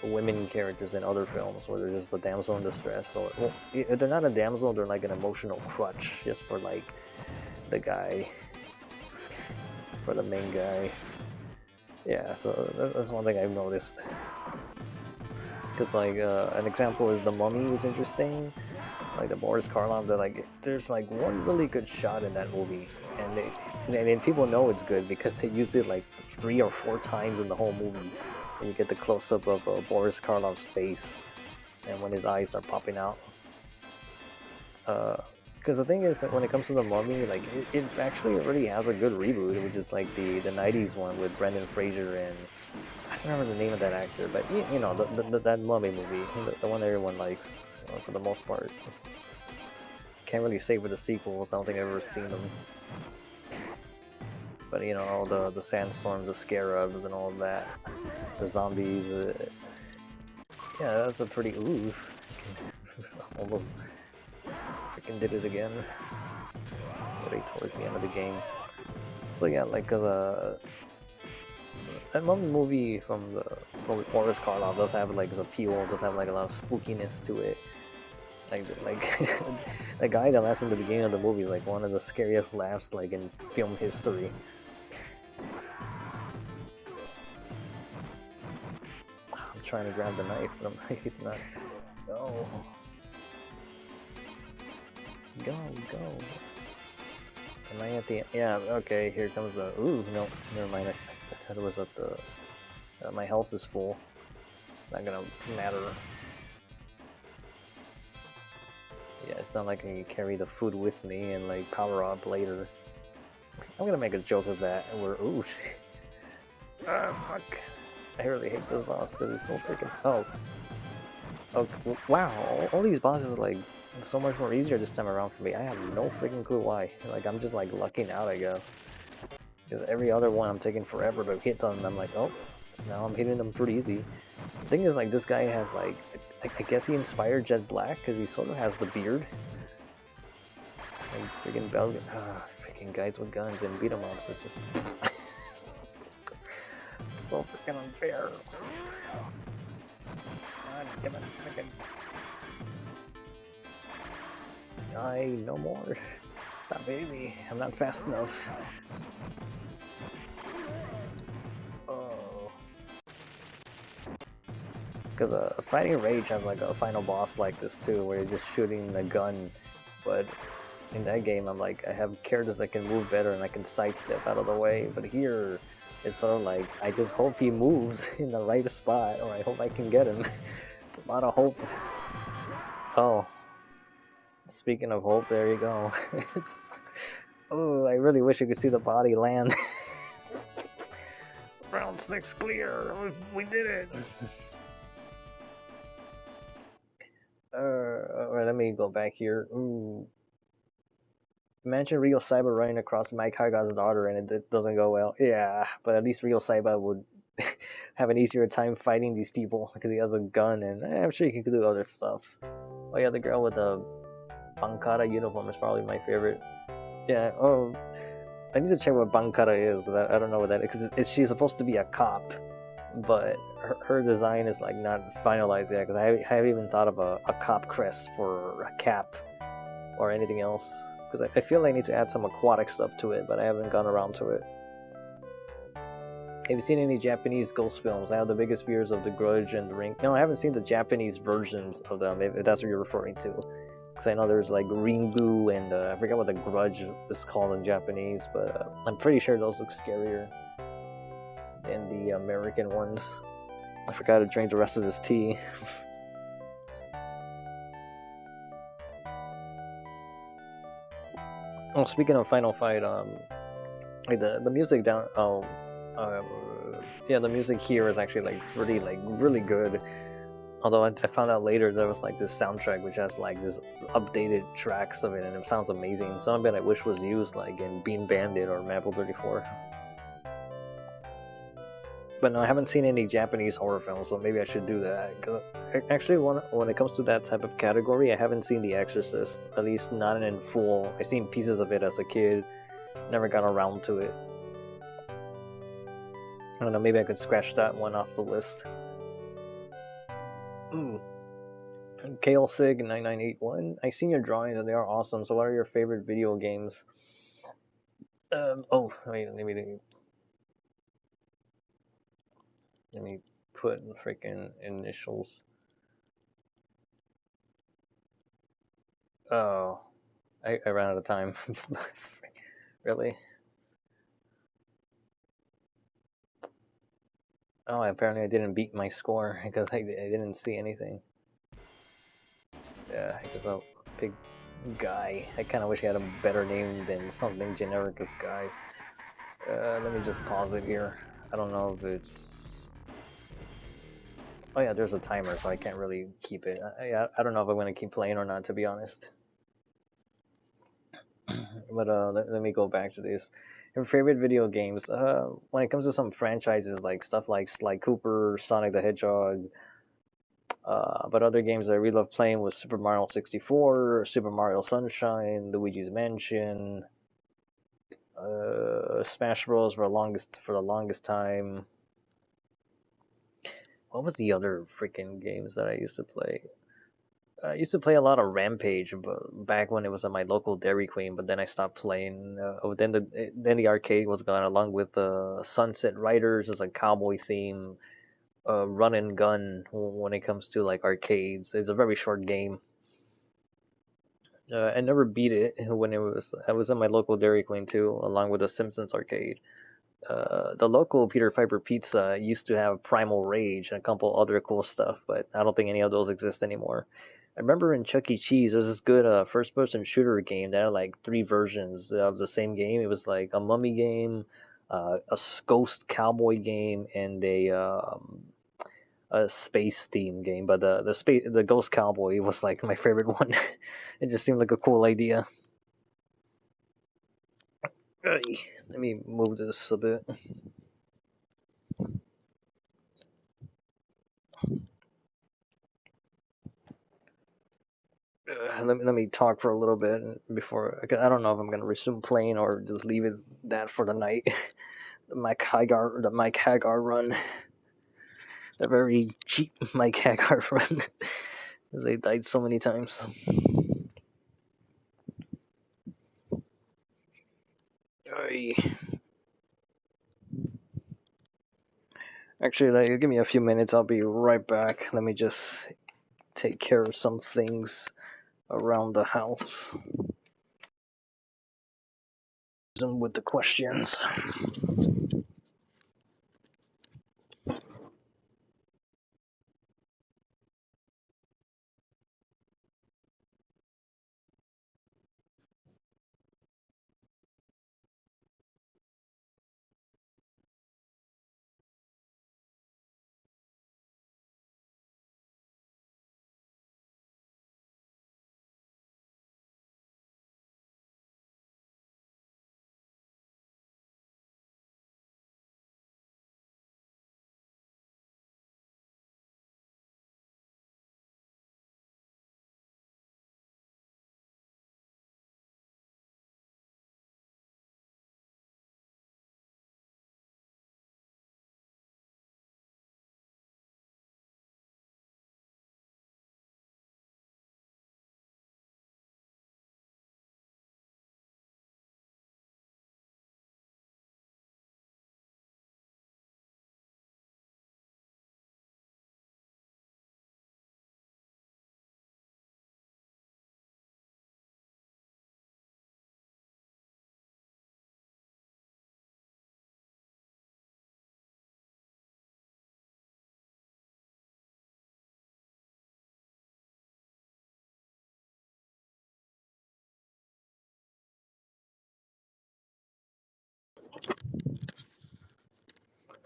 women characters in other films where they're just the damsel in distress. Or well, if they're not a damsel, they're like an emotional crutch just for like the guy, for the main guy. Yeah, so that's one thing I've noticed. Because like an example is The Mummy is interesting. Like the Boris Karloff, there's like one really good shot in that movie, and people know it's good because they used it like 3 or 4 times in the whole movie. And you get the close up of Boris Karloff's face, and when his eyes are popping out. Because the thing is that when it comes to The Mummy, like it actually already has a good reboot, which is like the '90s one with Brendan Fraser and I don't remember the name of that actor, but you know that Mummy movie, the one everyone likes for the most part. Can't really say for the sequels. I don't think I've ever seen them. But you know, all the sandstorms, the scarabs, and all of that, the zombies. Yeah, that's a pretty oof. Almost freaking did it again. Right towards the end of the game. So yeah, like that one movie from Boris Karloff does have like his appeal, does have like a lot of spookiness to it. Like the guy that laughs in the beginning of the movie is like one of the scariest laughs like in film history. I'm trying to grab the knife, but I'm like, it's not. Go. Go. Am I at the end? Yeah, okay, here comes the. Ooh, no, never mind. I thought it was at the. My health is full. It's not gonna matter. Yeah, it's not like I can carry the food with me and like power up later. I'm gonna make a joke of that. And we're ooh. Fuck. I really hate this boss because he's so freaking. Oh, wow! All these bosses are like so much more easier this time around for me. I have no freaking clue why. Like I'm just like lucking out, I guess. Because every other one I'm taking forever to hit them. And I'm like, oh, now I'm hitting them pretty easy. The thing is, like this guy has like, I guess he inspired Jet Black because he sort of has the beard. And freaking Belgian, freaking guys with guns and beat 'em ups. It's just so freaking unfair. God damn it, freaking. Die no more. Stop hitting me. I'm not fast enough. Oh. Because Fighting Rage has like a final boss like this too, where you're just shooting a gun, but in that game I'm like, I have characters that can move better and I can sidestep out of the way, but here it's sort of like, I just hope he moves in the right spot, or I hope I can get him. It's a lot of hope. Oh. Speaking of hope, there you go. Oh, I really wish you could see the body land. Round 6 clear! We did it! Alright, let me go back here. Ooh. Imagine Real Saiba running across Mike Haggar's daughter and it doesn't go well. Yeah, but at least Real Saiba would have an easier time fighting these people because he has a gun and I'm sure he can do other stuff. Oh yeah, the girl with the Bankara uniform is probably my favorite. Yeah, oh, I need to check what Bankara is because I don't know what that is. Because she's supposed to be a cop, but her design is like not finalized yet because I haven't even thought of a cop crest for a cap or anything else. Because I feel like I need to add some aquatic stuff to it, but I haven't gone around to it. Have you seen any Japanese ghost films? I have the biggest fears of The Grudge and The Ring. No, I haven't seen the Japanese versions of them, if that's what you're referring to. Because I know there's like Ringu and I forget what The Grudge is called in Japanese, but I'm pretty sure those look scarier than the American ones. I forgot to drink the rest of this tea. Oh, speaking of Final Fight, like the music down, yeah, the music here is actually like really good. Although I found out later there was like this soundtrack which has like this updated tracks of it, and it sounds amazing. Some of it I wish was used like in Bean Bandit or Maple 34. But no, I haven't seen any Japanese horror films, so maybe I should do that. Actually, when it comes to that type of category, I haven't seen The Exorcist, at least not in full. I've seen pieces of it as a kid, never got around to it. I don't know, maybe I could scratch that one off the list. Ooh. KLSig9981, I seen your drawings and they are awesome, so what are your favorite video games? Oh, wait, let me put freaking initials. Oh, I ran out of time. Really? Oh, apparently I didn't beat my score because I didn't see anything. Yeah, I guess I'll pick Guy. I kind of wish he had a better name than something generic as Guy. Let me just pause it here. I don't know if it's... Oh yeah, there's a timer, so I can't really keep it. I don't know if I'm going to keep playing or not, to be honest. But let me go back to this. Your favorite video games? When it comes to some franchises, like stuff like Sly Cooper, Sonic the Hedgehog, but other games I really love playing was Super Mario 64, Super Mario Sunshine, Luigi's Mansion, Smash Bros. For the longest time. What was the other freaking games that I used to play? I used to play a lot of Rampage back when it was at my local Dairy Queen, but then I stopped playing. Then the arcade was gone, along with Sunset Riders as a cowboy theme, run and gun when it comes to like arcades. It's a very short game. I never beat it when I was in my local Dairy Queen too, along with the Simpsons arcade. The local Peter Piper Pizza used to have Primal Rage and a couple other cool stuff, but I don't think any of those exist anymore. I remember in Chuck E. Cheese, there was this good first-person shooter game that had like 3 versions of the same game. It was like a mummy game, a ghost cowboy game, and a space theme game. But the ghost cowboy was like my favorite one. It just seemed like a cool idea. Let me move this a bit. Let me talk for a little bit before. I don't know if I'm gonna resume playing or just leave it that for the night. The Mike Haggar run, the very cheap Mike Haggar run, because they died so many times. Actually, give me a few minutes. I'll be right back. Let me just take care of some things around the house. With the questions.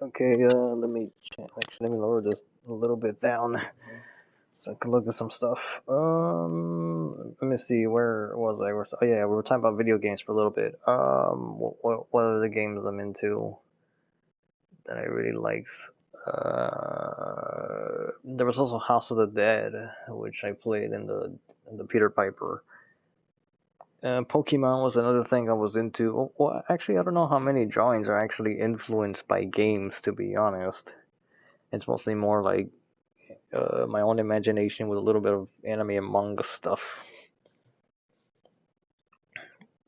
Okay, let me lower this a little bit down. So I could look at some stuff. Let me see. Where was I? Oh yeah, we were talking about video games for a little bit. What are the games I'm into that I really liked? There was also House of the Dead, which I played in the Peter Piper. Pokemon was another thing I was into. Well, actually, I don't know how many drawings are actually influenced by games, to be honest. It's mostly more like my own imagination with a little bit of anime and manga stuff.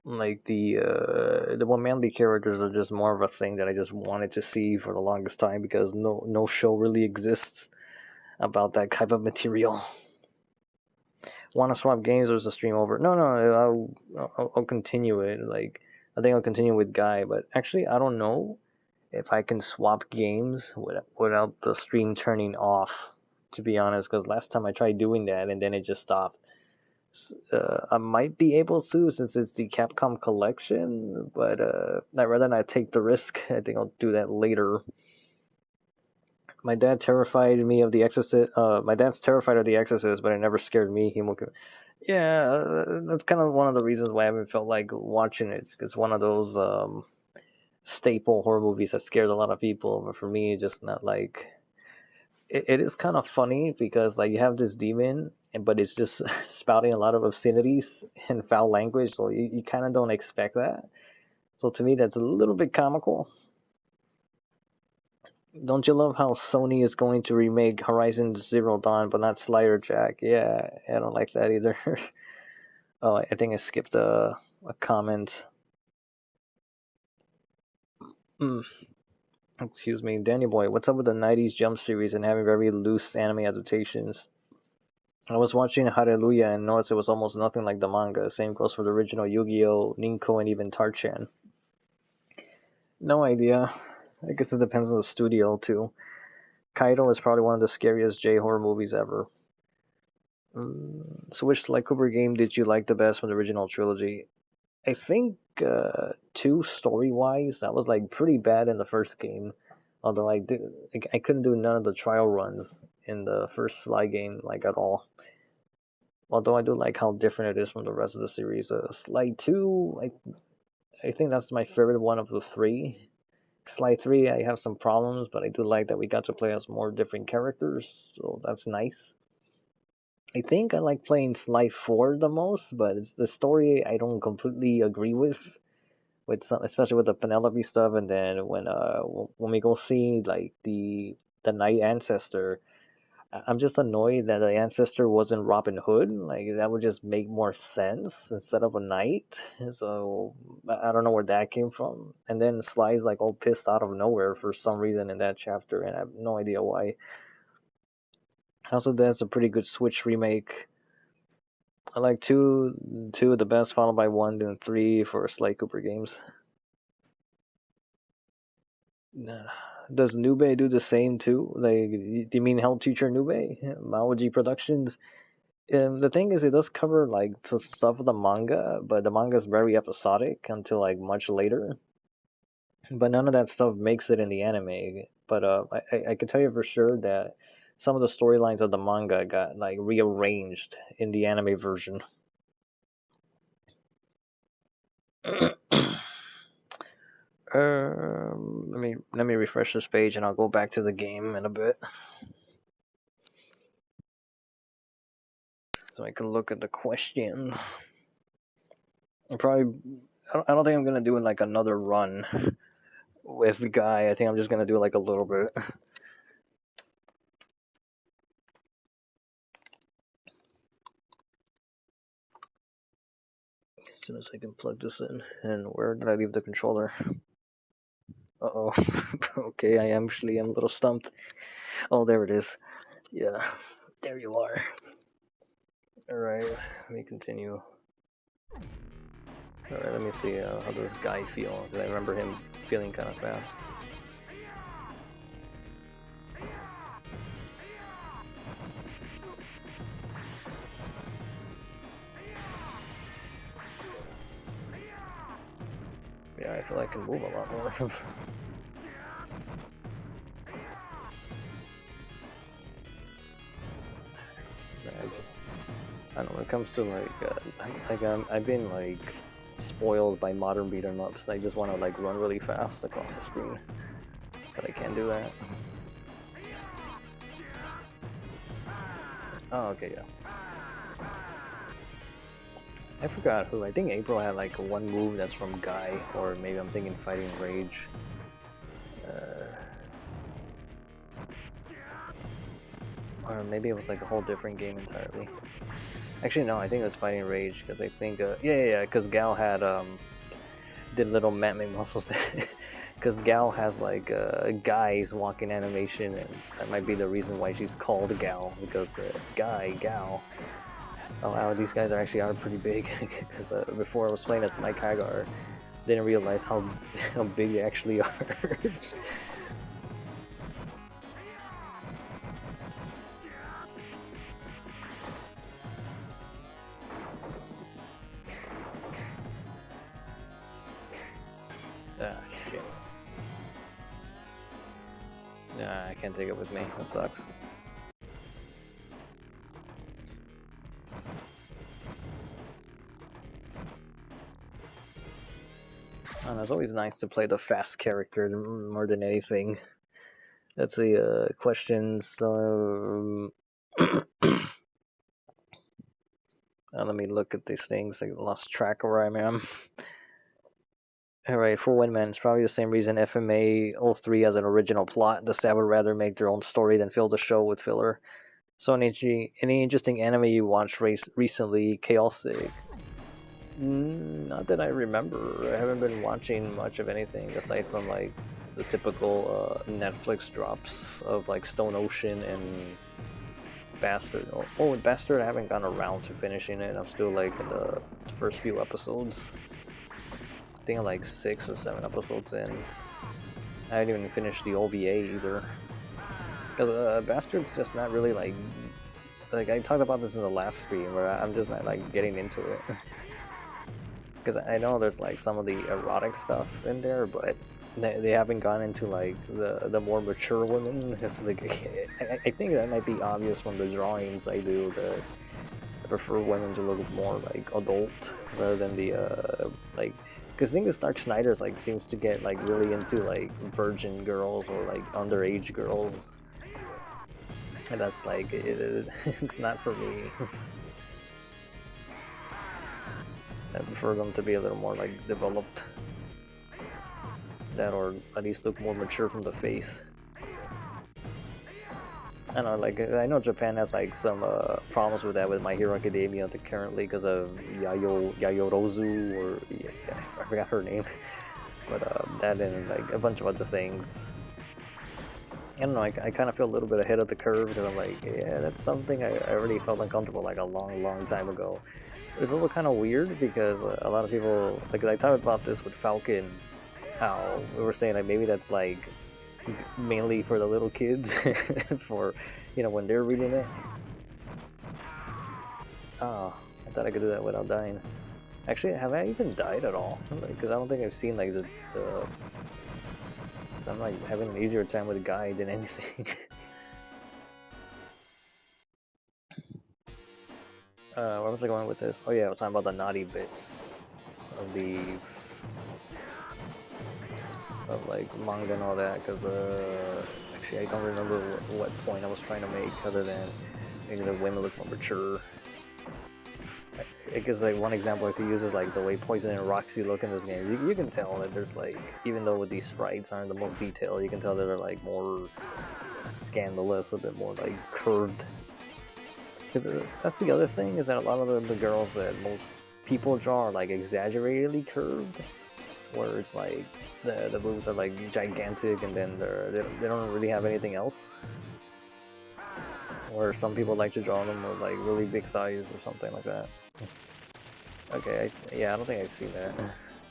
Like the one manly characters are just more of a thing that I just wanted to see for the longest time because no show really exists about that type of material. Want to swap games or is the stream over? No, I'll continue it. Like I think I'll continue with Guy, but actually I don't know if I can swap games without the stream turning off. To be honest, because last time I tried doing that and then it just stopped. I might be able to since it's the Capcom collection, but I'd rather not take the risk. I think I'll do that later. My dad terrified me of the Exorcist. My dad's terrified of the Exorcist, but it never scared me. Yeah, that's kind of one of the reasons why I haven't felt like watching it. It's one of those staple horror movies that scares a lot of people, but for me, it's just not like. It is kind of funny because like you have this demon, but it's just spouting a lot of obscenities and foul language, so you kind of don't expect that. So to me, that's a little bit comical. Don't you love how Sony is going to remake Horizon Zero Dawn, but not Slider Jack? Yeah, I don't like that either. Oh, I think I skipped a comment. Excuse me, Danny Boy. What's up with the '90s Jump series and having very loose anime adaptations? I was watching Hallelujah and noticed it was almost nothing like the manga. Same goes for the original Yu-Gi-Oh, Ninko, and even Tarchan. No idea. I guess it depends on the studio too. Kaido is probably one of the scariest J-horror movies ever. So which Sly Cooper game did you like the best from the original trilogy? I think 2 story-wise, that was like pretty bad in the first game. Although I couldn't do none of the trial runs in the first Sly game like at all. Although I do like how different it is from the rest of the series. Sly 2, I think that's my favorite one of the 3. Sly 3, I have some problems, but I do like that we got to play as more different characters, so that's nice. I think I like playing Sly 4 the most, but it's the story I don't completely agree with some, especially with the Penelope stuff, and then when we go see like the Night Ancestor, I'm just annoyed that the ancestor wasn't Robin Hood. Like that would just make more sense instead of a knight. So I don't know where that came from. And then Sly's like all pissed out of nowhere for some reason in that chapter, and I have no idea why. Also, that's a pretty good Switch remake. I like two the best, followed by 1, then 3 for Sly Cooper games. Does Nube do the same too? Like, do you mean Hell Teacher Nube? Maoji Productions? The thing is, it does cover like stuff of the manga, but the manga is very episodic until like much later. But none of that stuff makes it in the anime. But I can tell you for sure that some of the storylines of the manga got like rearranged in the anime version. Let me refresh this page and I'll go back to the game in a bit, so I can look at the question. I don't think I'm gonna do like another run with the guy. I think I'm just gonna do like a little bit. As soon as I can plug this in. And where did I leave the controller? Uh-oh. Okay, I actually am a little stumped. Oh, there it is. Yeah, there you are. Alright, let me continue. Alright, let me see how does Guy feel. I remember him feeling kind of fast. Yeah, I feel I can move a lot more. I don't know, when it comes to I've been like spoiled by modern beat 'em ups. I just want to like run really fast across the screen, but I can't do that. Oh, okay, yeah. I forgot who. I think April had like one move that's from Guy, or maybe I'm thinking Fighting Rage. Or maybe it was like a whole different game entirely. Actually, no, I think it was Fighting Rage, because I think, yeah, because Gal had, did little Matme muscles there. Because Gal has like, Guy's walking animation, and that might be the reason why she's called Gal, because, Gal. Oh wow, these guys are pretty big, because before I was playing as Mike Haggar, didn't realize how big they actually are. Ah, shit. Nah, I can't take it with me, that sucks. And it's always nice to play the fast character more than anything. Let's see, questions. Let me look at these things. I lost track of where I am. Alright, for Windman, it's probably the same reason FMA 03 has an original plot. The staff would rather make their own story than fill the show with filler. So, any interesting anime you watched recently? Chaosic? Not that I remember. I haven't been watching much of anything aside from like the typical Netflix drops of like Stone Ocean and Bastard. Oh, and Bastard, I haven't gone around to finishing it. I'm still like in the first few episodes. I think I'm like 6 or 7 episodes in. I haven't even finished the OVA either. Because Bastard's just not really like I talked about this in the last stream where I'm just not like getting into it. Because I know there's like some of the erotic stuff in there, but they haven't gone into like the more mature women. It's like I think that might be obvious from the drawings I do. That I prefer women to look more like adult rather than the like. Because I think the Stark Snyder's like seems to get like really into like virgin girls or like underage girls, and that's like it's not for me. I prefer them to be a little more like developed. That, or at least look more mature from the face. I don't know, like I know Japan has like some problems with that with My Hero Academia currently because of Yayorozu, or yeah, I forgot her name, but that and like a bunch of other things. I don't know, I kind of feel a little bit ahead of the curve because I'm like, yeah, that's something I already felt uncomfortable like a long time ago. It's also kind of weird because a lot of people, like I talked about this with Falcon, how we were saying like maybe that's like mainly for the little kids for, you know, when they're reading it. Oh, I thought I could do that without dying. Actually, have I even died at all? Because I don't think I've seen like the I'm like having an easier time with a guy than anything. Where was I going with this? Oh yeah, I was talking about the naughty bits of the like manga and all that, because actually I don't remember what point I was trying to make other than maybe the women look more mature. I guess like one example I could use is like the way Poison and Roxy look in this game. You can tell that there's like, even though these sprites aren't the most detailed, you can tell that they're like more scandalous, a bit more like curved. Because that's the other thing, is that a lot of the girls that most people draw are like exaggeratedly curved, where it's like the boobs are like gigantic and then they don't really have anything else. Or some people like to draw them with like really big thighs or something like that. Okay, yeah, I don't think I've seen that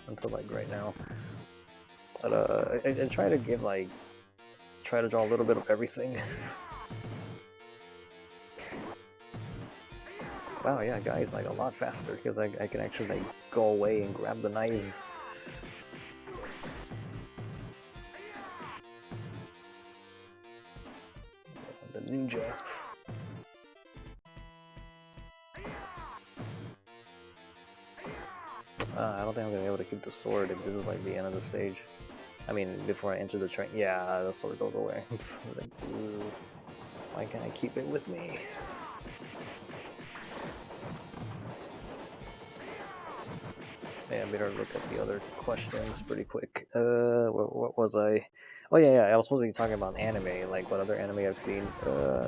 until like right now. But I try to give like, try to draw a little bit of everything. Wow, yeah, guys, like a lot faster because I can actually like go away and grab the knives. The ninja. keep the sword if this is like the end of the stage. I mean, before I enter the train. Yeah, the sword goes away. Like, why can't I keep it with me? Yeah, I better look at the other questions pretty quick. What was I? Oh yeah, I was supposed to be talking about anime, like what other anime I've seen.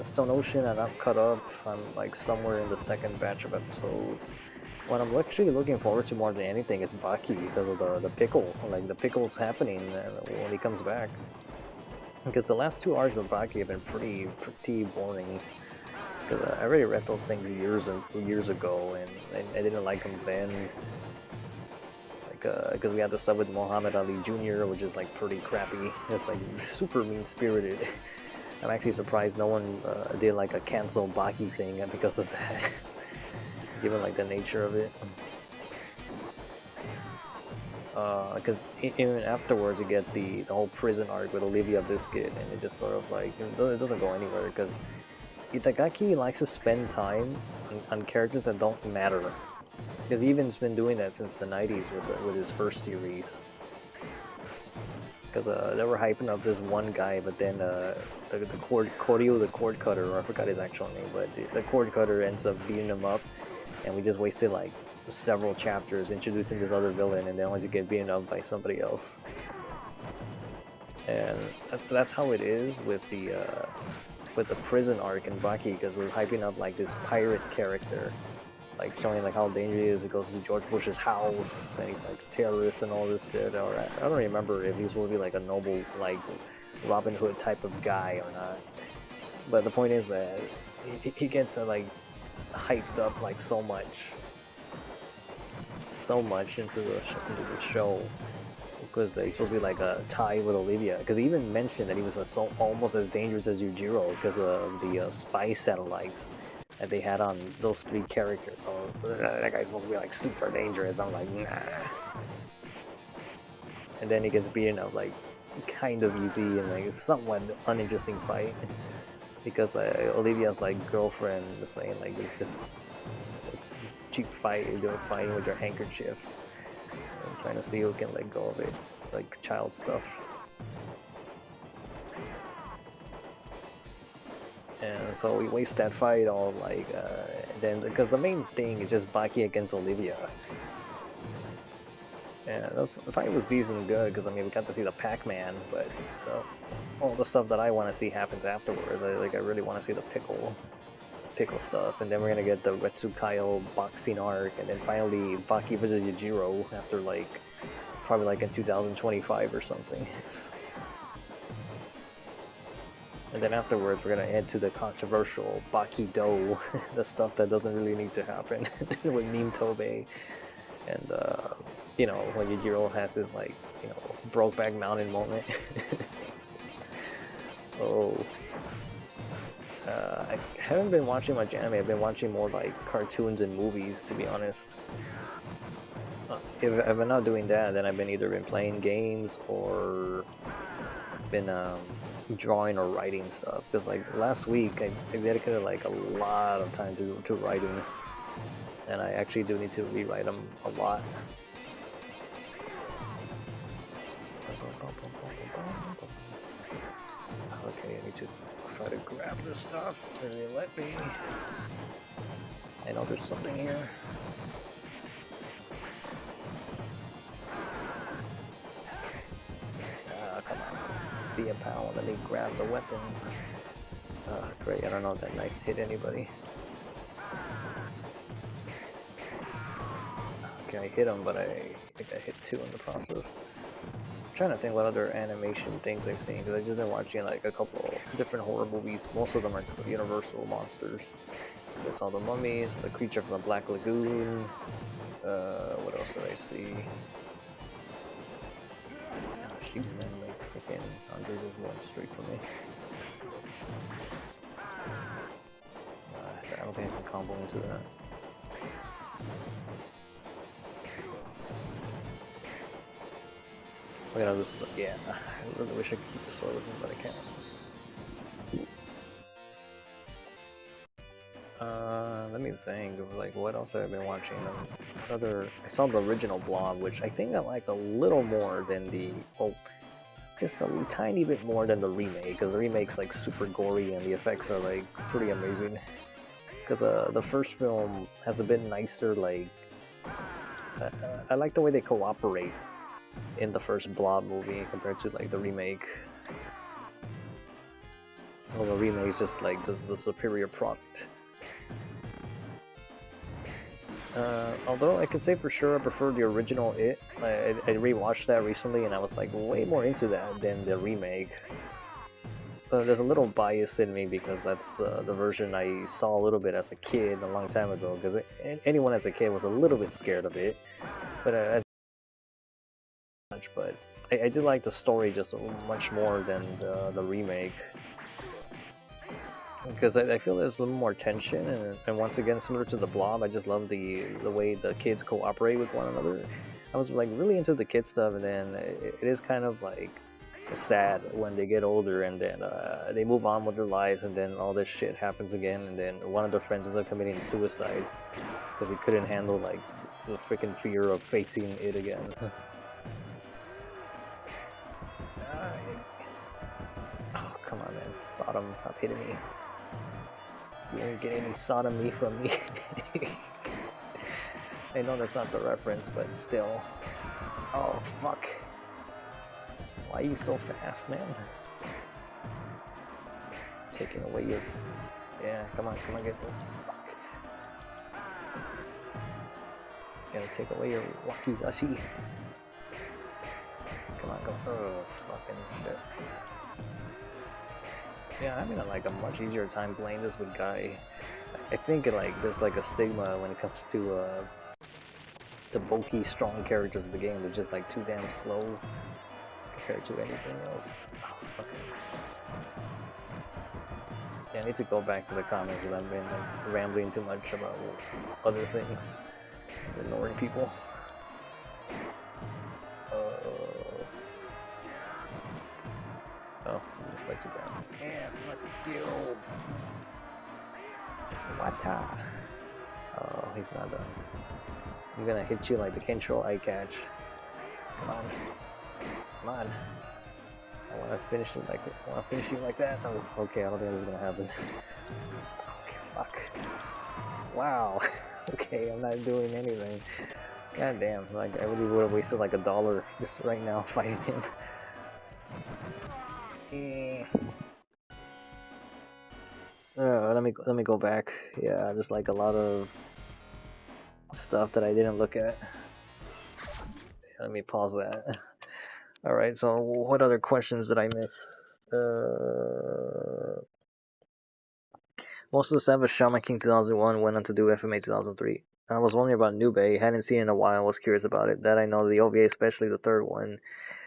Stone Ocean, and I'm caught up. I'm like somewhere in the second batch of episodes. What I'm actually looking forward to more than anything is Baki because of the pickle. Like the pickle's happening when he comes back. Because the last two arcs of Baki have been pretty boring. Because I already read those things years ago, and I didn't like them then. Because we had the stuff with Muhammad Ali Jr., which is like pretty crappy. It's like super mean-spirited. I'm actually surprised no one did like a cancel Baki thing because of that, given like the nature of it. Because even afterwards you get the whole prison arc with Olivia Biscuit, and it just sort of like, it doesn't go anywhere, because Itagaki likes to spend time on characters that don't matter. Because he even's been doing that since the 90s with his first series. Because they were hyping up this one guy, but then the Koryu, the cord cutter, or I forgot his actual name, but the cord cutter ends up beating him up, and we just wasted like several chapters introducing this other villain, and then once you get beaten up by somebody else. And that's how it is with the prison arc in Baki, because we're hyping up like this pirate character, like showing like how dangerous he is. He goes to George Bush's house, and he's like a terrorist and all this shit. Or I don't remember if he's will be like a noble, like Robin Hood type of guy or not. But the point is that he gets like hyped up like so much into the show. Because he's supposed to be like a tie with Olivia. Because he even mentioned that he was almost as dangerous as Yujiro because of the spy satellites that they had on those three characters. So that guy's supposed to be like super dangerous. I'm like, nah. And then he gets beaten up like kind of easy and like somewhat uninteresting fight. Because Olivia's like girlfriend is saying like it's cheap fight. You're doing fighting with your handkerchiefs. I'm trying to see who can let go of it. It's like child stuff. And so we waste that fight all like, then because the main thing is just Baki against Olivia. And the fight was decent and good because I mean we got to see the Pac-Man, but all the stuff that I want to see happens afterwards. I really want to see the pickle stuff, and then we're gonna get the Retsukaio boxing arc, and then finally Baki vs Yujiro after like probably like in 2025 or something. And then afterwards we're gonna head to the controversial Baki-Do, the stuff that doesn't really need to happen with Meme Tobey, and you know, when Yujiro has his like, you know, Brokeback Mountain moment. Oh. I haven't been watching much anime. I've been watching more like cartoons and movies, to be honest. If I'm not doing that, then I've either been playing games or been drawing or writing stuff. Because like last week, I dedicated like a lot of time to writing, and I actually do need to rewrite them a lot. Okay, I need to try to grab this stuff. Does it let me? I know there's something here. Come on. Be a pal, let me grab the weapon. Great, I don't know if that knife hit anybody. Okay, I hit him, but I think I hit two in the process. I'm trying to think what other animation things I've seen, because I've just been watching like a couple different horror movies. Most of them are Universal monsters. So I saw The Mummies, The Creature from the Black Lagoon. What else did I see? Gosh, these men like freaking Andre just went straight for me. I don't think I can combo into that. Okay, no, this is, yeah, I really wish I could keep the sword with me, but I can't. Let me think of like what else have I been watching. I saw the original Blob, which I think I like a little more than just a tiny bit more than the remake, because the remake's like super gory and the effects are like pretty amazing. Because the first film has a bit nicer, like I like the way they cooperate in the first Blob movie compared to like the remake. Well, the remake is just like the superior product. Although I can say for sure I prefer the original It. I rewatched that recently and I was like way more into that than the remake. There's a little bias in me because that's the version I saw a little bit as a kid a long time ago. Because anyone as a kid was a little bit scared of it, but as much. But I did like the story just much more than the remake. Because I feel there's a little more tension, and once again, similar to the Blob, I just love the way the kids cooperate with one another. I was like really into the kid stuff, and then it is kind of like sad when they get older, and then they move on with their lives, and then all this shit happens again, and then one of their friends ends up committing suicide because he couldn't handle like the freaking fear of facing it again. Oh, come on, man. Sodom, stop hitting me. You won't get any sodomy from me. I know that's not the reference, but still. Oh, fuck. Why are you so fast, man? Taking away your... Yeah, come on, get... Fuck. Gotta take away your wakizashi. Come on, go. Oh, fucking shit. Yeah, I'm having like a much easier time playing this with Guy. I think like there's like a stigma when it comes to the bulky, strong characters of the game. They're just like too damn slow compared to anything else. Oh, okay. Yeah, I need to go back to the comics because I've been like rambling too much about other things, ignoring people. Oh, he just likes it down. Yeah, fuck you. Wata. Oh, he's not done. I'm gonna hit you like the Control Eye Catch. Come on. Come on. I wanna finish it like that. I wanna finish you like that. Oh, okay, I don't think this is gonna happen. Okay, fuck. Wow. Okay, I'm not doing anything. God damn, like I really would have wasted like $1 just right now fighting him. Let me go back. Yeah, just like a lot of stuff that I didn't look at. Let me pause that. Alright, so what other questions did I miss? Most of the staff of Shaman King 2001 went on to do FMA 2003. I was wondering about Nube, hadn't seen it in a while, was curious about it. That I know the OVA, especially the third one,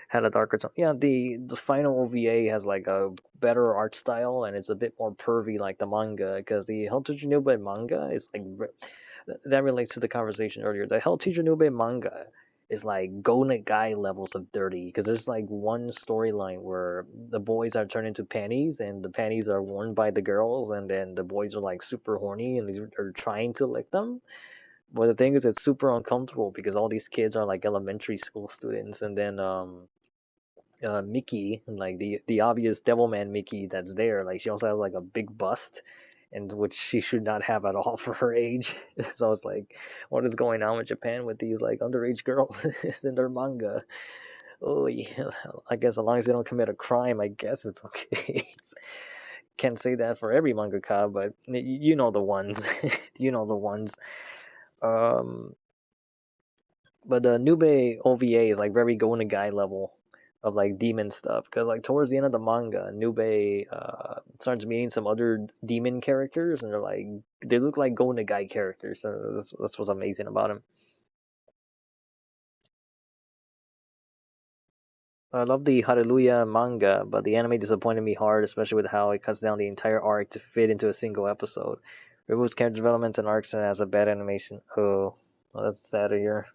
had a darker tone. Yeah, the final OVA has like a better art style and it's a bit more pervy like the manga, because the Hell Teacher Nube manga is like, that relates to the conversation earlier. The Hell Teacher Nube manga is like Go Nagai levels of dirty, because there's like one storyline where the boys are turned into panties and the panties are worn by the girls, and then the boys are like super horny and they're trying to lick them. But the thing is, it's super uncomfortable because all these kids are like elementary school students, and then Mickey, like the obvious Devilman Mickey that's there, like she also has like a big bust, and which she should not have at all for her age. So I was like, what is going on with Japan with these like underage girls in their manga? Oh yeah, I guess as long as they don't commit a crime, I guess it's okay. Can't say that for every mangaka, but you know the ones. You know the ones. Um, but the Nube OVA is like very go guy level of like demon stuff, because like towards the end of the manga, Nube starts meeting some other demon characters, and they look like go guy characters. That's what's amazing about him. I love the Hallelujah manga, but the anime disappointed me hard, especially with how it cuts down the entire arc to fit into a single episode. Removes character development and arcs and has a bad animation. Oh, well, that's sad to hear.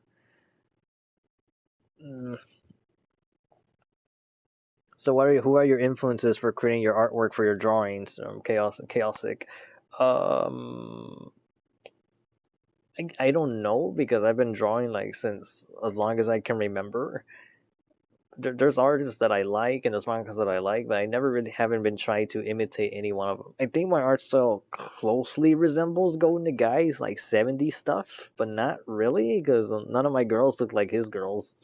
So who are your influences for creating your artwork for your drawings? Chaosic. Um, I don't know because I've been drawing like since as long as I can remember. There's artists that I like and there's mangas that I like, but I never really haven't been trying to imitate any one of them. I think my art style closely resembles Golden the Guy's like 70s stuff, but not really because none of my girls look like his girls.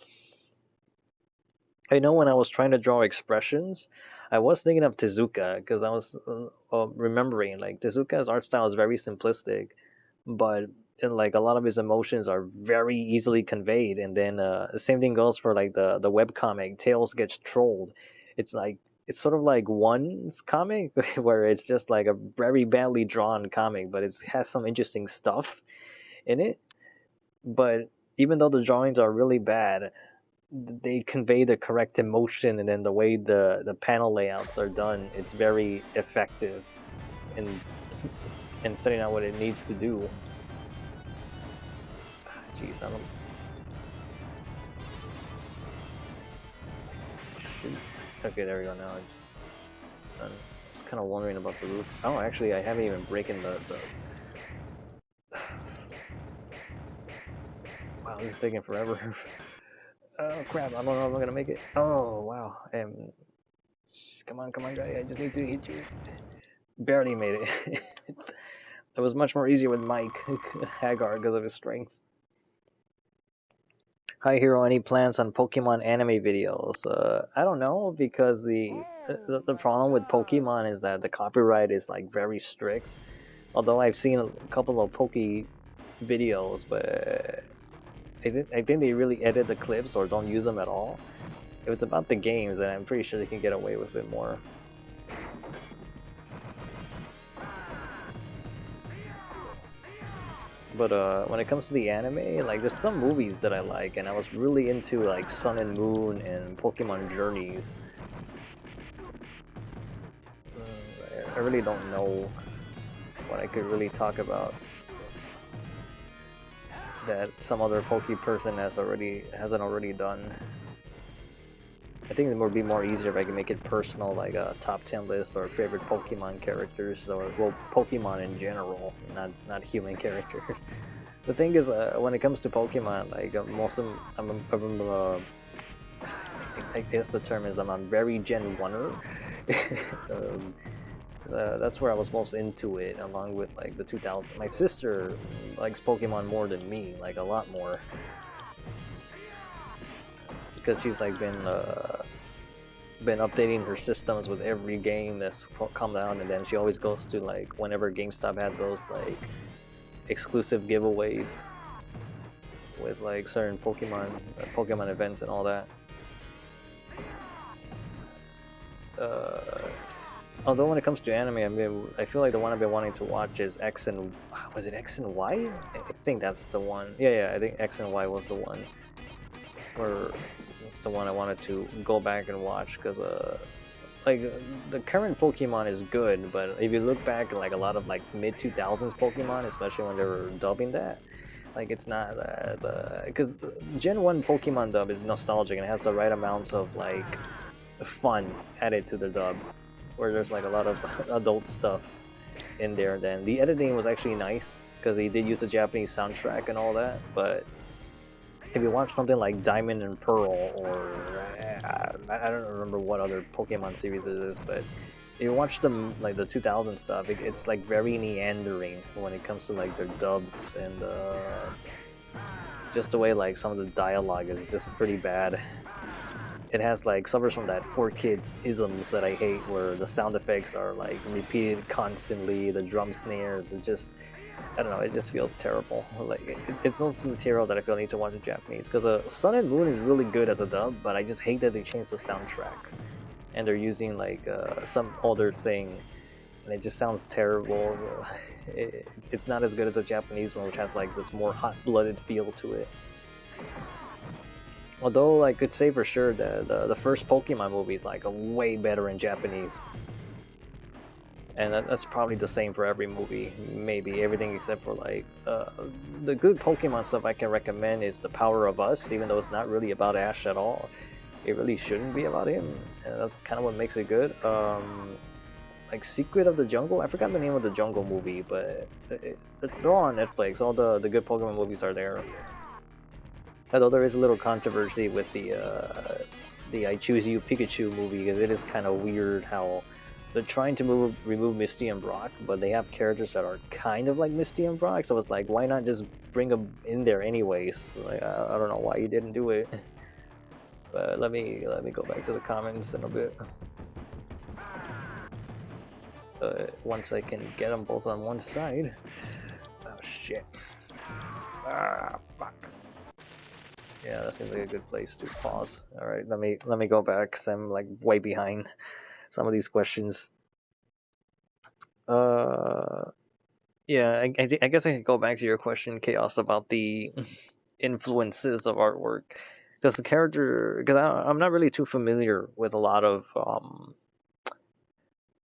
I know when I was trying to draw expressions, I was thinking of Tezuka because I was remembering like Tezuka's art style is very simplistic, but like a lot of his emotions are very easily conveyed. And then the same thing goes for like the web comic Tails Gets Trolled. It's like it's sort of like one's comic where it's just like a very badly drawn comic, but it has some interesting stuff in it. But even though the drawings are really bad, they convey the correct emotion, and then the way the panel layouts are done, it's very effective in setting out what it needs to do. Jeez, I don't. Shoot. Okay, there we go. Now it's done. I was kind of wondering about the roof. Oh, actually, I haven't even broken the. Wow, this is taking forever. Oh crap! I don't know if I'm gonna make it. Oh wow! Come on, guy! I just need to hit you. Barely made it. It was much more easier with Mike Haggar because of his strength. Hi Hero, any plans on Pokemon anime videos? I don't know because the problem with Pokemon is that the copyright is like very strict. Although I've seen a couple of Poke videos, but I think they really edit the clips or don't use them at all. If it's about the games, then I'm pretty sure they can get away with it more. But when it comes to the anime, like there's some movies that I like, and I was really into like Sun and Moon and Pokemon Journeys. I really don't know what I could really talk about that some other Poke person hasn't already done. I think it would be more easier if I could make it personal, like a top 10 list or favorite Pokemon characters, or well, Pokemon in general, not human characters. The thing is, when it comes to Pokemon, like most of them, I guess the term is I'm a very Gen 1er. That's where I was most into it, along with like the 2000s. My sister likes Pokemon more than me, like a lot more, because she's like been updating her systems with every game that's come out, and then she always goes to like whenever GameStop had those like exclusive giveaways with like certain Pokemon events and all that. Although when it comes to anime, I feel like the one I've been wanting to watch is was it X and Y? I think that's the one. Yeah, I think X and Y was the one. Where it's the one I wanted to go back and watch because like the current Pokemon is good, but if you look back at like a lot of like mid 2000s Pokemon, especially when they were dubbing that, like it's not as because Gen 1 Pokemon dub is nostalgic and it has the right amounts of like fun added to the dub, where there's like a lot of adult stuff in there. Then the editing was actually nice because they did use a Japanese soundtrack and all that. But if you watch something like Diamond and Pearl, or I don't remember what other Pokemon series it is, but if you watch them like the 2000 stuff, it's like very meandering when it comes to like their dubs, and just the way like some of the dialogue is just pretty bad. It has like suffers from that 4Kids isms that I hate, where the sound effects are like repeated constantly, the drum snares are just, I don't know, it just feels terrible. Like it's no material that I feel I need to watch in Japanese, because Sun and Moon is really good as a dub, but I just hate that they changed the soundtrack and they're using like some older thing, and it just sounds terrible. It's not as good as the Japanese one, which has like this more hot-blooded feel to it. Although I could say for sure that the first Pokemon movie is like way better in Japanese. And that's probably the same for every movie, maybe everything except for like the good Pokemon stuff I can recommend is The Power of Us, even though it's not really about Ash at all. It really shouldn't be about him, and that's kind of what makes it good. like Secret of the Jungle. I forgot the name of the Jungle movie, but they're all on Netflix. All the good Pokemon movies are there. Although there is a little controversy with the I Choose You Pikachu movie, because it is kind of weird how they're trying to remove Misty and Brock, but they have characters that are kind of like Misty and Brock. So it's like, why not just bring them in there anyways? Like, I don't know why you didn't do it. But let me go back to the comments in a bit. Once I can get them both on one side. Oh shit. Ah, fuck. Yeah, that seems like a good place to pause. All right, let me go back, cause I'm like way behind some of these questions. Yeah, I guess I can go back to your question, Chaos, about the influences of artwork, because I'm not really too familiar with a lot of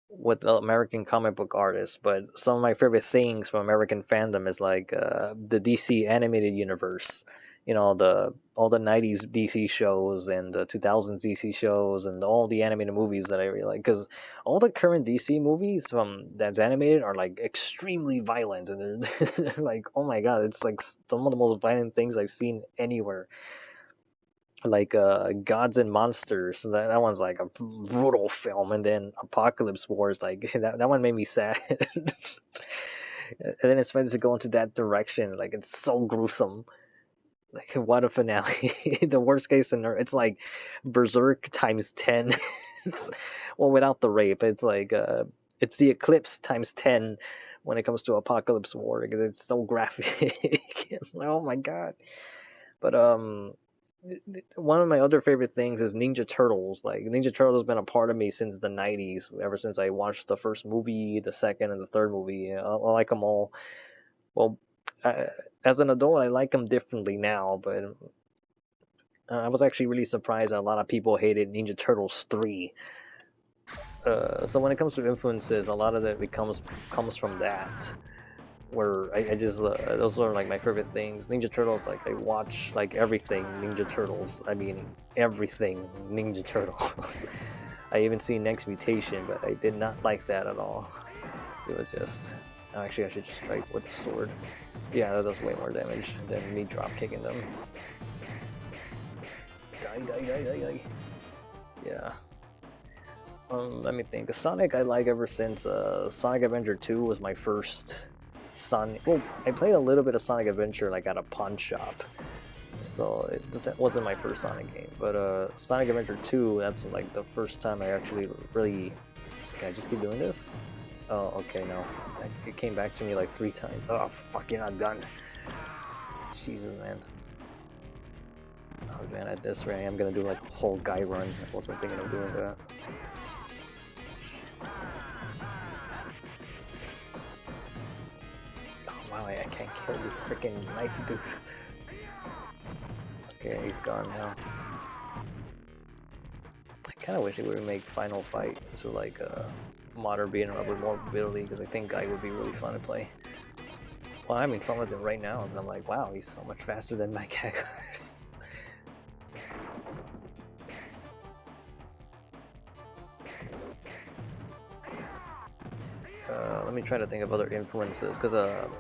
with the American comic book artists, but some of my favorite things from American fandom is like the DC animated universe. You know, all the '90s DC shows and the 2000s DC shows and all the animated movies that I really like. Because all the current DC movies that's animated are like extremely violent, and they're like, oh my god, it's like some of the most violent things I've seen anywhere. Like Gods and Monsters, that one's like a brutal film, and then Apocalypse Wars, like that one made me sad. And then it started to go into that direction, like it's so gruesome. Like what a finale! The worst case scenario, it's like Berserk times 10. Well, without the rape, it's like it's the Eclipse times 10 when it comes to Apocalypse War, because it's so graphic. Oh my god! But one of my other favorite things is Ninja Turtles. Like Ninja Turtles has been a part of me since the '90s. Ever since I watched the first movie, the second, and the third movie, I like them all. Well, as an adult, I like them differently now. But I was actually really surprised that a lot of people hated Ninja Turtles 3. So when it comes to influences, a lot of it comes from that. Where I just those are like my favorite things. Ninja Turtles, like I watch like everything Ninja Turtles. I mean everything Ninja Turtles. I even seen Next Mutation, but I did not like that at all. It was just actually I should just strike with the sword. Yeah, that does way more damage than me drop kicking them. Die. Yeah. Let me think. Sonic I like ever since Sonic Adventure 2 was my first Sonic. Well, I played a little bit of Sonic Adventure like at a pawn shop, so that wasn't my first Sonic game. But Sonic Adventure 2, that's like the first time I actually really. Can I just keep doing this? Oh, okay, no. It came back to me like 3 times. Oh, fuck, you're not done. Jesus, man. Oh man, at this rate, I'm gonna do like a whole guy run. I wasn't thinking of doing that. Wow, I can't kill this freaking knife dude. Okay, he's gone now. I kinda wish they would make Final Fight so like modern beating up with more mobility, because I think Guy would be really fun to play. Well, I'm having fun with him right now, and I'm like, wow, he's so much faster than my Haggar. Let me try to think of other influences, because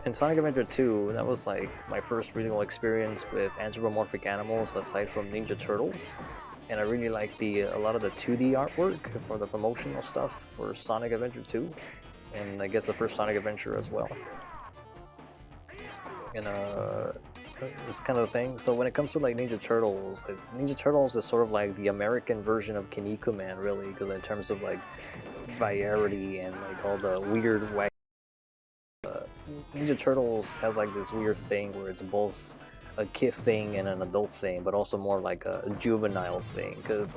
in Sonic Adventure 2, that was like my first real experience with anthropomorphic animals aside from Ninja Turtles, and I really liked a lot of the 2D artwork for the promotional stuff for Sonic Adventure 2, and I guess the first Sonic Adventure as well. And it's kind of the thing. So when it comes to like Ninja Turtles is sort of like the American version of Kinnikuman, really, because in terms of like variety and like all the weird wacky. Ninja Turtles has like this weird thing where it's both a kid thing and an adult thing, but also more like a juvenile thing, because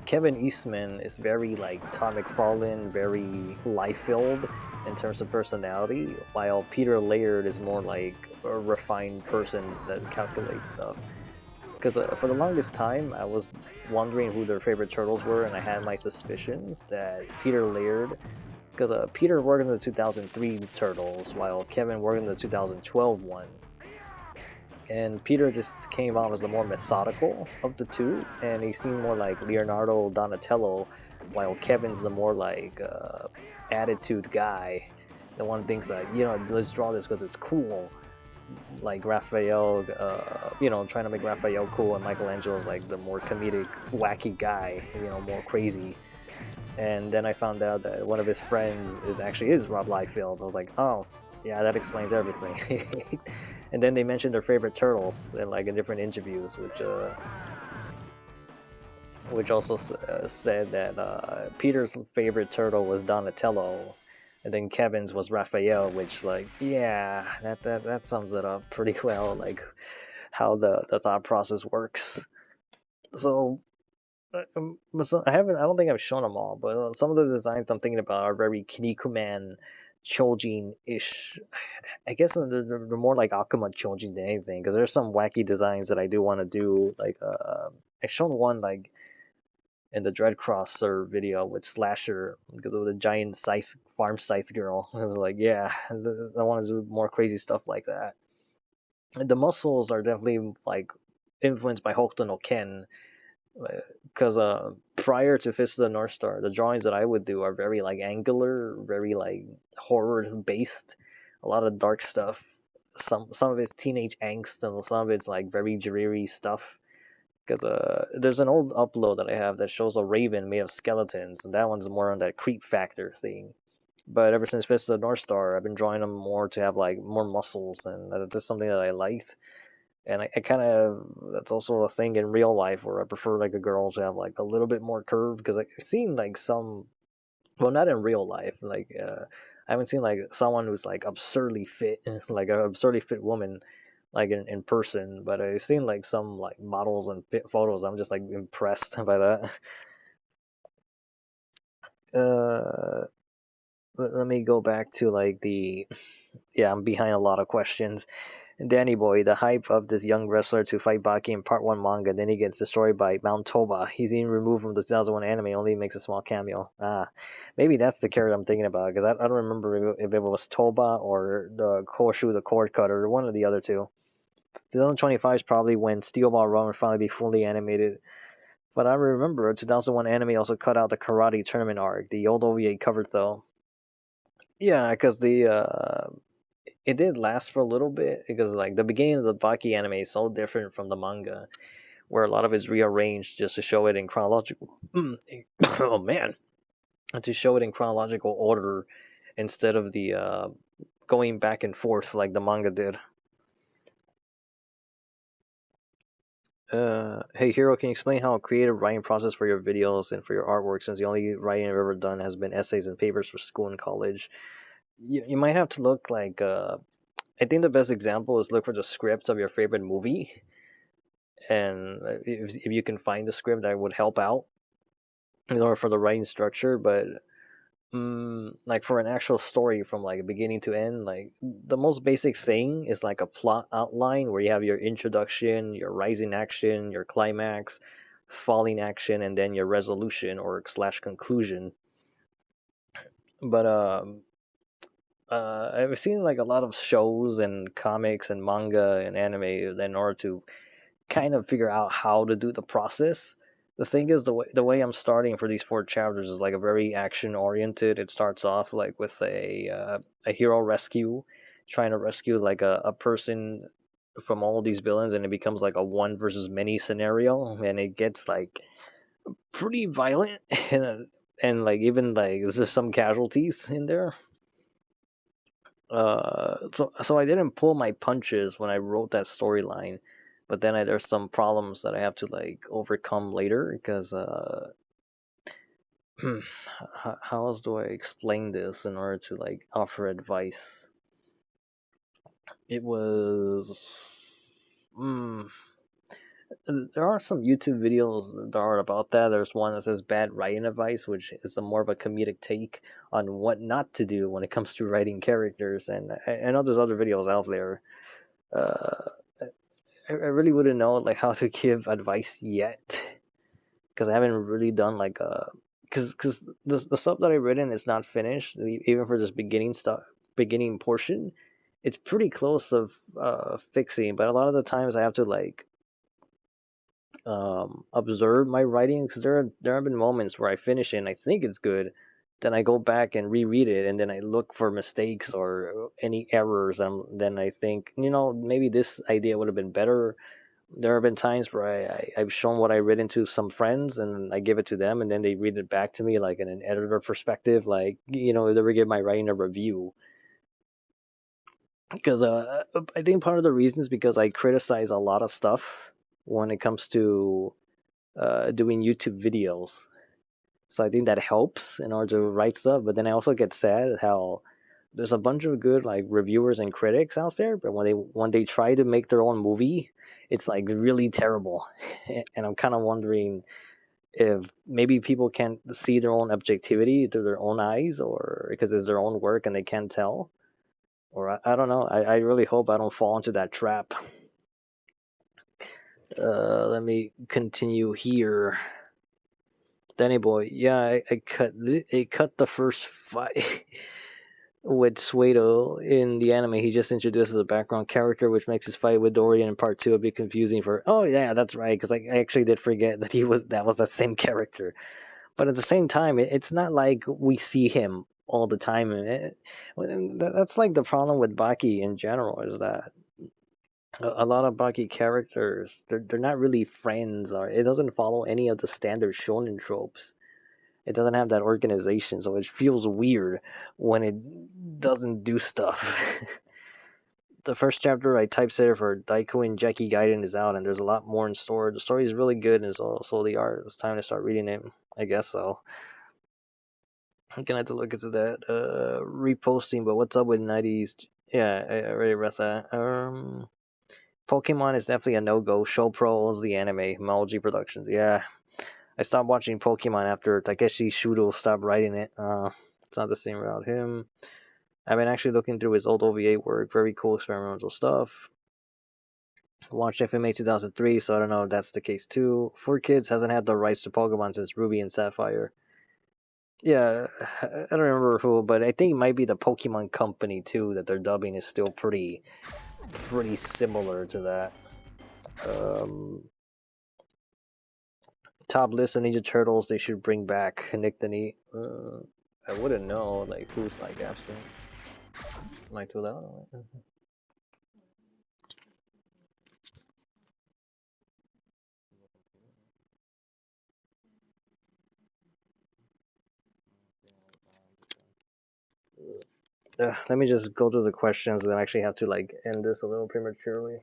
Kevin Eastman is very like Todd McFarlane, very life-filled in terms of personality, while Peter Laird is more like a refined person that calculates stuff. Because for the longest time, I was wondering who their favorite turtles were, and I had my suspicions that Peter Laird, because Peter worked in the 2003 Turtles, while Kevin worked in the 2012 one. and Peter just came off as the more methodical of the two, and he seemed more like Leonardo Donatello, while Kevin's the more like attitude guy. The one thinks like, let's draw this because it's cool. Like Raphael, trying to make Raphael cool, and Michelangelo's like the more comedic, wacky guy, more crazy. And then I found out that one of his friends is Rob Liefeld. I was like, oh, yeah, that explains everything. And then they mentioned their favorite turtles in different interviews, which also said that Peter's favorite turtle was Donatello, and then Kevin's was Raphael, which yeah, that sums it up pretty well, like how the thought process works. So I don't think I've shown them all, but some of the designs I'm thinking about are very Kinnikuman Chojin-ish. I guess they're more like Akuma Chojin than anything, because there's some wacky designs that I do want to do. I've shown one in the Dread Crosser video with Slasher because of the giant farm scythe girl. I was like, yeah, I want to do more crazy stuff like that. And the muscles are definitely like influenced by Hokuto no Ken, because prior to Fist of the North Star, the drawings that I would do are very like angular, very like horror based, a lot of dark stuff. Some of it's teenage angst, and some of it's like very dreary stuff. Because there's an old upload that I have that shows a raven made of skeletons, and that one's more on that creep factor thing. But ever since Fist of the North Star, I've been drawing them more to have like more muscles, and that's just something that I liked. And I kind of, that's also a thing in real life where I prefer like a girl to have like a little bit more curve, because I've seen like some, well, not in real life, I haven't seen like someone who's like absurdly fit, like an absurdly fit woman, like in person, but I've seen like some like models and fit photos. I'm just like impressed by that. Uh, let me go back to like yeah, I'm behind a lot of questions. Danny Boy, the hype of this young wrestler to fight Baki in part 1 manga, then he gets destroyed by Mount Toba. He's even removed from the 2001 anime, only makes a small cameo. Maybe that's the character I'm thinking about, because I don't remember if it was Toba or the Koshu, the cord cutter, or one of the other two. 2025 is probably when Steel Ball Run will finally be fully animated. But I remember 2001 anime also cut out the karate tournament arc. The old OVA covered though. Yeah, because it did last for a little bit, because like the beginning of the Baki anime is so different from the manga, where a lot of it's rearranged just to show it in chronological. Oh man, to show it in chronological order instead of the going back and forth like the manga did. Hey Hero, can you explain how a creative writing process for your videos and for your artwork, since the only writing I've ever done has been essays and papers for school and college? You might have to look like I think the best example is look for the scripts of your favorite movie, and if you can find the script, that would help out in order for the writing structure. But like for an actual story from like beginning to end, like the most basic thing is like a plot outline where you have your introduction, your rising action, your climax, falling action, and then your resolution or slash conclusion. But I've seen like a lot of shows and comics and manga and anime in order to kind of figure out how to do the process. The thing is, the way I'm starting for these 4 chapters is like a very action oriented. It starts off like with a hero rescue, trying to rescue like a person from all these villains, and it becomes like a one versus many scenario, and it gets like pretty violent, and like even like there's some casualties in there. So I didn't pull my punches when I wrote that storyline, but then there's some problems that I have to like overcome later, because how else do I explain this in order to like offer advice? It was there are some YouTube videos that are about that. There's one that says bad writing advice, which is a more of a comedic take on what not to do when it comes to writing characters, and I know there's other videos out there. Uh, I really wouldn't know like how to give advice yet, because I haven't really done like because the stuff that I've written is not finished, even for this beginning portion. it's pretty close of fixing, but a lot of the times I have to like observe my writing because there have been moments where I finish it and I think it's good, then I go back and reread it and then I look for mistakes or any errors, and then I think, maybe this idea would have been better. There have been times where I've shown what I written to some friends and I give it to them and then they read it back to me like in an editor perspective, like, they would give my writing a review. Because I think part of the reason is because I criticize a lot of stuff when it comes to doing YouTube videos. So I think that helps in order to write stuff. But then I also get sad at how there's a bunch of good like reviewers and critics out there, but when they try to make their own movie, it's like really terrible. And I'm kind of wondering if maybe people can't see their own objectivity through their own eyes, or because it's their own work and they can't tell. Or I don't know. I really hope I don't fall into that trap. Let me continue here. Danny Boy, yeah, I cut the first fight with Suedo in the anime. He just introduces a background character, which makes his fight with Dorian in part two a bit confusing. Oh yeah, that's right, because I actually did forget that that was the same character. But at the same time, it's not like we see him all the time. That's like the problem with Baki in general, is that a lot of Baki characters, they're not really friends, or it doesn't follow any of the standard shonen tropes. It doesn't have that organization, so it feels weird when it doesn't do stuff. The first chapter I typesetted for Daiku and Jackie Gaiden is out, and there's a lot more in store. The story is really good, and so the art. It's time to start reading it. I guess so. I'm gonna have to look into that. Reposting, but what's up with 90s? Yeah, I already read that. Pokemon is definitely a no-go. Show Pro owns the anime. Maoji Productions. Yeah, I stopped watching Pokemon after Takeshi Shudo stopped writing it. It's not the same without him. I've been actually looking through his old OVA work. Very cool experimental stuff. Watched FMA 2003, so I don't know if that's the case too. 4Kids hasn't had the rights to Pokemon since Ruby and Sapphire. Yeah, I don't remember who, but I think it might be the Pokemon Company too that they're dubbing is still pretty similar to that. Top list of Ninja Turtles they should bring back. Nick the Neat. I wouldn't know like who's like absent. Like too loud. Let me just go to the questions and I actually have to like end this a little prematurely.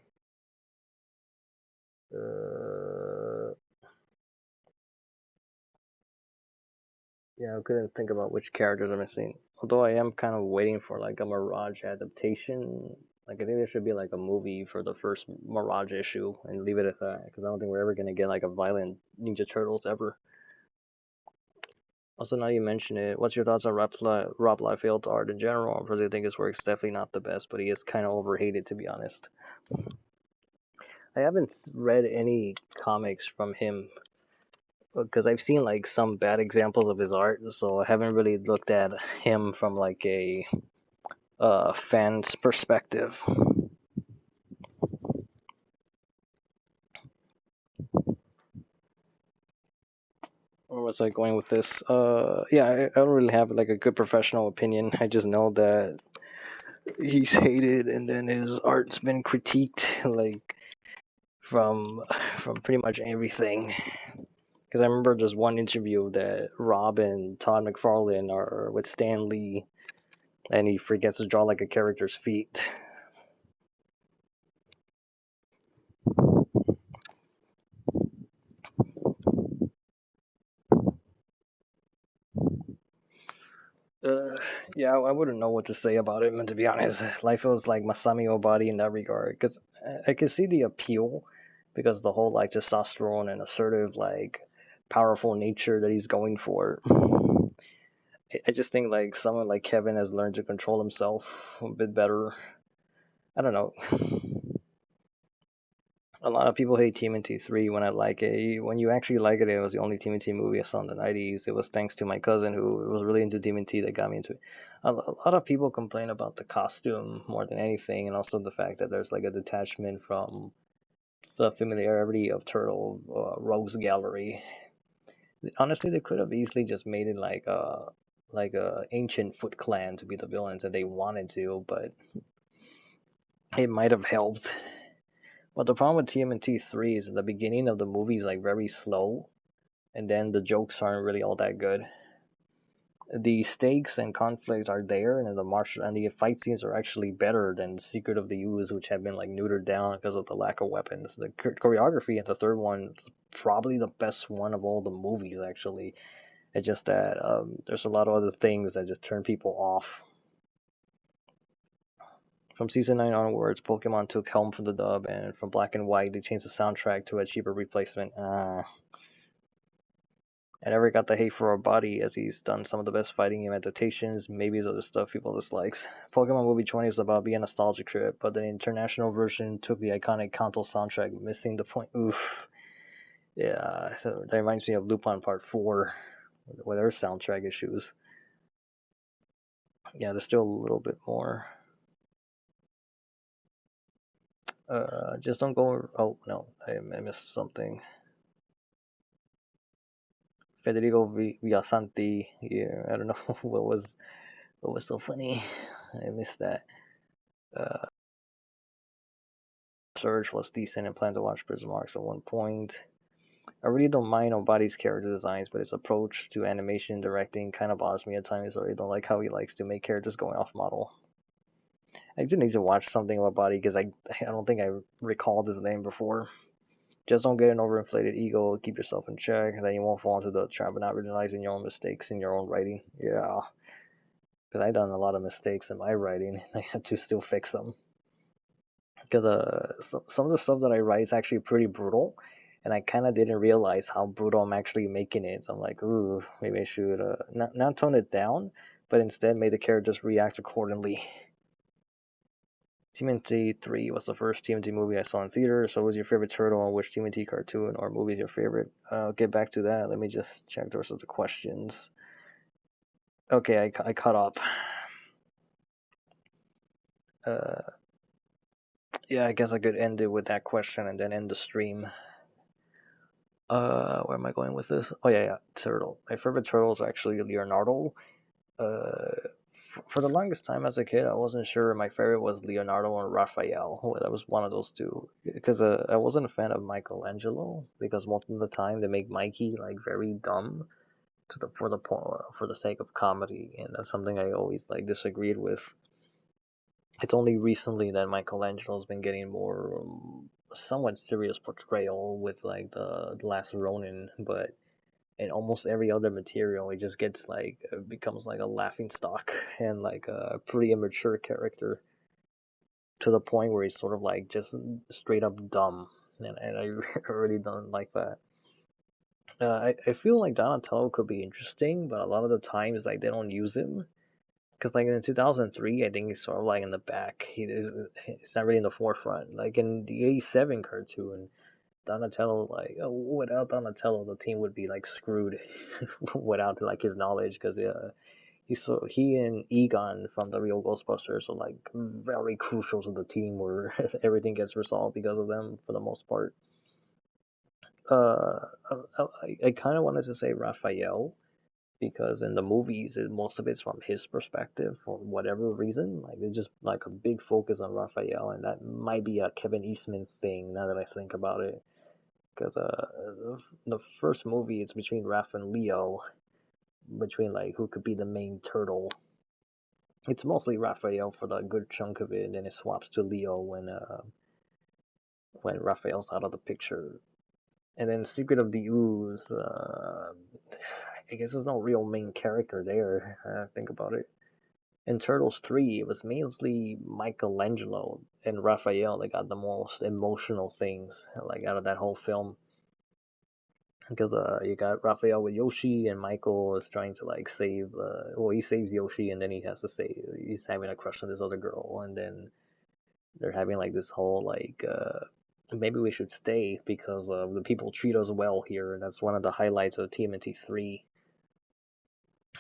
Yeah, I couldn't think about which characters I'm missing. Although I am kind of waiting for like a Mirage adaptation. Like I think there should be like a movie for the first Mirage issue and leave it at that. Because I don't think we're ever gonna get like a violent Ninja Turtles ever. Also, now you mention it, what's your thoughts on Rob Liefeld's art in general? I really think his work's definitely not the best, but he is kind of overhated, to be honest. I haven't read any comics from him because I've seen like some bad examples of his art, so I haven't really looked at him from like a fan's perspective. Where was I going with this? Yeah, I don't really have like a good professional opinion. I just know that he's hated, and then his art's been critiqued, like from pretty much everything. Because I remember there's one interview that Rob and Todd McFarlane are with Stan Lee, and he forgets to draw like a character's feet. Uh, yeah, I wouldn't know what to say about him, to be honest. Life feels like Masami Obadi in that regard, because I can see the appeal, because the whole like testosterone and assertive, like powerful nature that he's going for. I just think like someone like Kevin has learned to control himself a bit better. I don't know. A lot of people hate TMNT 3 when I like it. When you actually like it, it was the only TMNT movie I saw in the 90s. It was thanks to my cousin who was really into TMNT that got me into it. A lot of people complain about the costume more than anything, and also the fact that there's like a detachment from the familiarity of Turtle Rogues Gallery. Honestly, they could have easily just made it like a ancient Foot Clan to be the villains if they wanted to, but it might have helped. But the problem with TMNT 3 is at the beginning of the movie is like very slow, and then the jokes aren't really all that good. The stakes and conflicts are there, and the fight scenes are actually better than Secret of the Ooze, which have been like neutered down because of the lack of weapons. The choreography in the third one is probably the best one of all the movies. Actually, it's just that there's a lot of other things that just turn people off. From season 9 onwards, Pokemon took helm from the dub, and from Black and White, they changed the soundtrack to a cheaper replacement. I never got the hate for our body, as he's done some of the best fighting game adaptations, maybe his other stuff people dislikes. Pokemon Movie 20 was about being a nostalgic trip, but the international version took the iconic Kanto soundtrack, missing the point. Oof. Yeah, that reminds me of Lupin Part 4, with their soundtrack issues. Yeah, there's still a little bit more. Just don't go. Oh no, I missed something. Federico Villasanti. Yeah, I don't know what was so funny. I missed that. Surge was decent and plan to watch Prison Marks at one point. I really don't mind Obadi's character designs, but his approach to animation and directing kind of bothers me at times. I really don't like how he likes to make characters going off model. I do need to watch something about Obadi because I don't think I recalled his name before. Just don't get an overinflated ego, keep yourself in check, and then you won't fall into the trap of not realizing your own mistakes in your own writing. Yeah, because I've done a lot of mistakes in my writing, and I had to still fix them. Because some of the stuff that I write is actually pretty brutal, and I kind of didn't realize how brutal I'm actually making it. So I'm like, ooh, maybe I should not tone it down, but instead make the characters react accordingly. TMNT 3 was the first TMNT movie I saw in theater. So, what was your favorite turtle, and which TMNT cartoon or movie is your favorite? I'll get back to that. Let me just check the rest of the questions. Okay, I caught up. Yeah, I guess I could end it with that question and then end the stream. Where am I going with this? Oh yeah, turtle. My favorite turtle is actually Leonardo. For the longest time as a kid, I wasn't sure my favorite was Leonardo or Raphael. Well, that was one of those two. Because I wasn't a fan of Michelangelo because most of the time they make Mikey like very dumb for the sake of comedy, and that's something I always like disagreed with. It's only recently that Michelangelo's been getting more somewhat serious portrayal with like the Last Ronin, but in almost every other material, it just gets like becomes like a laughing stock and like a pretty immature character to the point where he's sort of like just straight up dumb, and I really don't like that. I feel like Donatello could be interesting, but a lot of the times like they don't use him. Because like in 2003, I think he's sort of like in the back. He's not really in the forefront. Like in the '87 cartoon, Donatello, like without Donatello, the team would be like screwed without like his knowledge. Because he and Egon from the real Ghostbusters are like very crucial to the team, where everything gets resolved because of them for the most part. Uh, I kind of wanted to say Raphael because in the movies, most of it's from his perspective for whatever reason. Like there's just like a big focus on Raphael, and that might be a Kevin Eastman thing now that I think about it. Because the first movie it's between Raph and Leo, between like who could be the main turtle. It's mostly Raphael for the good chunk of it, and then it swaps to Leo when Raphael's out of the picture. And then Secret of the Ooze, I guess there's no real main character there. Think about it. In Turtles 3, it was mainly Michelangelo and Raphael that got the most emotional things like out of that whole film. Because you got Raphael with Yoshi, and Michael is trying to like save. Well, he saves Yoshi, and then he has to say he's having a crush on this other girl, and then they're having like this whole like maybe we should stay because the people treat us well here, and that's one of the highlights of TMNT 3.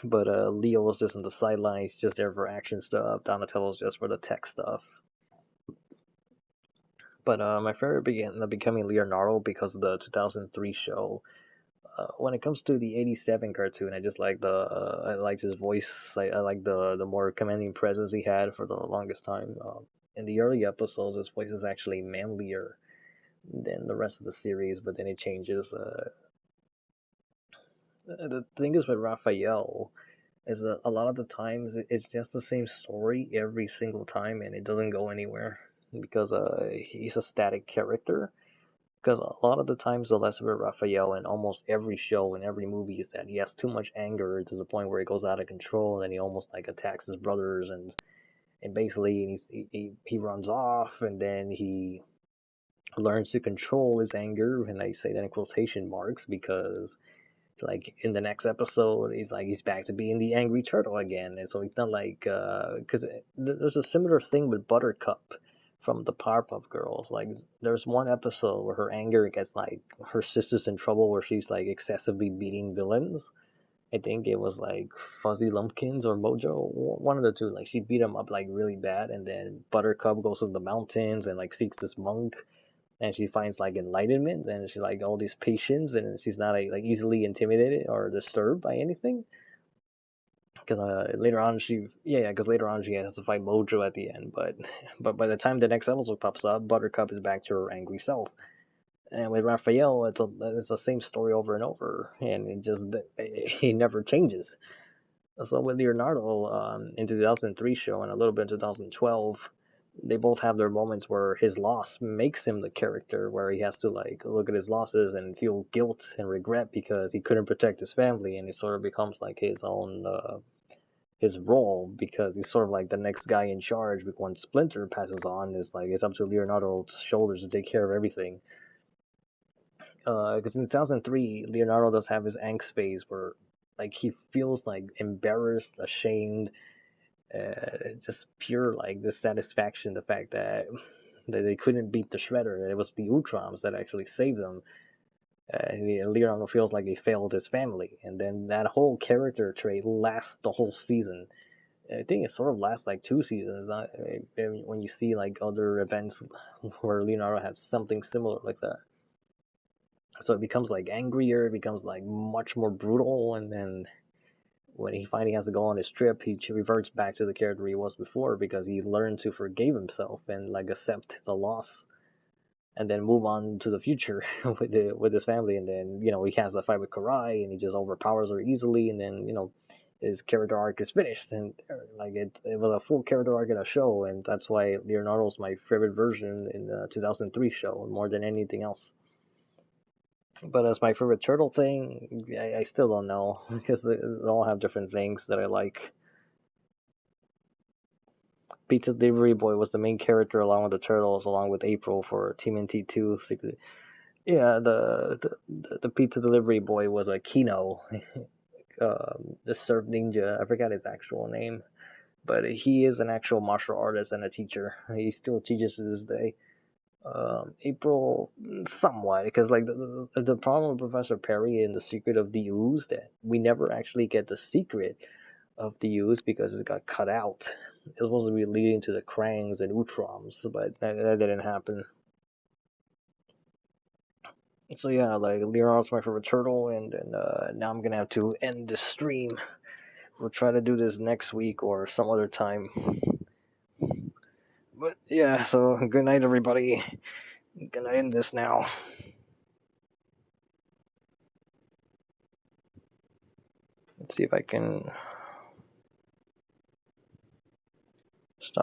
But Leo was just in the sidelines, just there for action stuff. Donatello's just for the tech stuff. But my favorite began becoming Leonardo because of the 2003 show. When it comes to the '87 cartoon, I just like I liked his voice. I like the more commanding presence he had for the longest time. In the early episodes, his voice is actually manlier than the rest of the series, but then it changes. The thing is with Raphael is that a lot of the times it's just the same story every single time, and it doesn't go anywhere because he's a static character. Because a lot of the times, the lesson with Raphael in almost every show and every movie is that he has too much anger to the point where he goes out of control, and he almost like attacks his brothers, and basically he runs off, and then he learns to control his anger, and I say that in quotation marks because like in the next episode he's back to being the angry turtle again, and so it's not like because there's a similar thing with Buttercup from the Powerpuff Girls. Like there's one episode where her anger gets like her sister's in trouble, where she's like excessively beating villains. I think it was like Fuzzy Lumpkins or Mojo, one of the two. Like she beat him up like really bad, and then Buttercup goes to the mountains and like seeks this monk, and she finds like enlightenment, and she like all these patience, and she's not like easily intimidated or disturbed by anything. Because later on because later on she has to fight Mojo at the end, but by the time the next episode pops up, Buttercup is back to her angry self. And with Raphael, it's the same story over and over, and he never changes. So with Leonardo, in 2003 show and a little bit in 2012, they both have their moments where his loss makes him the character, where he has to like look at his losses and feel guilt and regret because he couldn't protect his family, and it sort of becomes like his own his role, because he's sort of like the next guy in charge. Because when Splinter passes on, it's up to Leonardo's shoulders to take care of everything. Because in 2003, Leonardo does have his angst phase where like he feels like embarrassed, ashamed, just pure like dissatisfaction, the fact that they couldn't beat the Shredder. It was the Ultrons that actually saved them. Leonardo feels like he failed his family, and then that whole character trait lasts the whole season. I think it sort of lasts like 2 seasons. When you see like other events where Leonardo has something similar like that, so it becomes like angrier, it becomes like much more brutal, and then when he finally has to go on his trip, he reverts back to the character he was before because he learned to forgive himself and like accept the loss, and then move on to the future with his family. And then he has a fight with Karai, and he just overpowers her easily, and then his character arc is finished, and like it was a full character arc in a show, and that's why Leonardo's my favorite version in the 2003 show more than anything else. But as my favorite turtle thing, I still don't know because they all have different things that I like. Pizza Delivery Boy was the main character along with the turtles, along with April for Team NT2. Yeah, the Pizza Delivery Boy was a Kino, the surf ninja. I forgot his actual name, but he is an actual martial artist and a teacher. He still teaches to this day. April somewhat, because like the problem with Professor Perry and the Secret of the Ooze, that we never actually get the secret of the Ooze because it got cut out. It was supposed to be leading to the Krangs and Utroms, but that didn't happen. So yeah, like Leonardo's my favorite turtle, and now I'm gonna have to end the stream. We'll try to do this next week or some other time. But yeah, so good night, everybody. I'm gonna end this now. Let's see if I can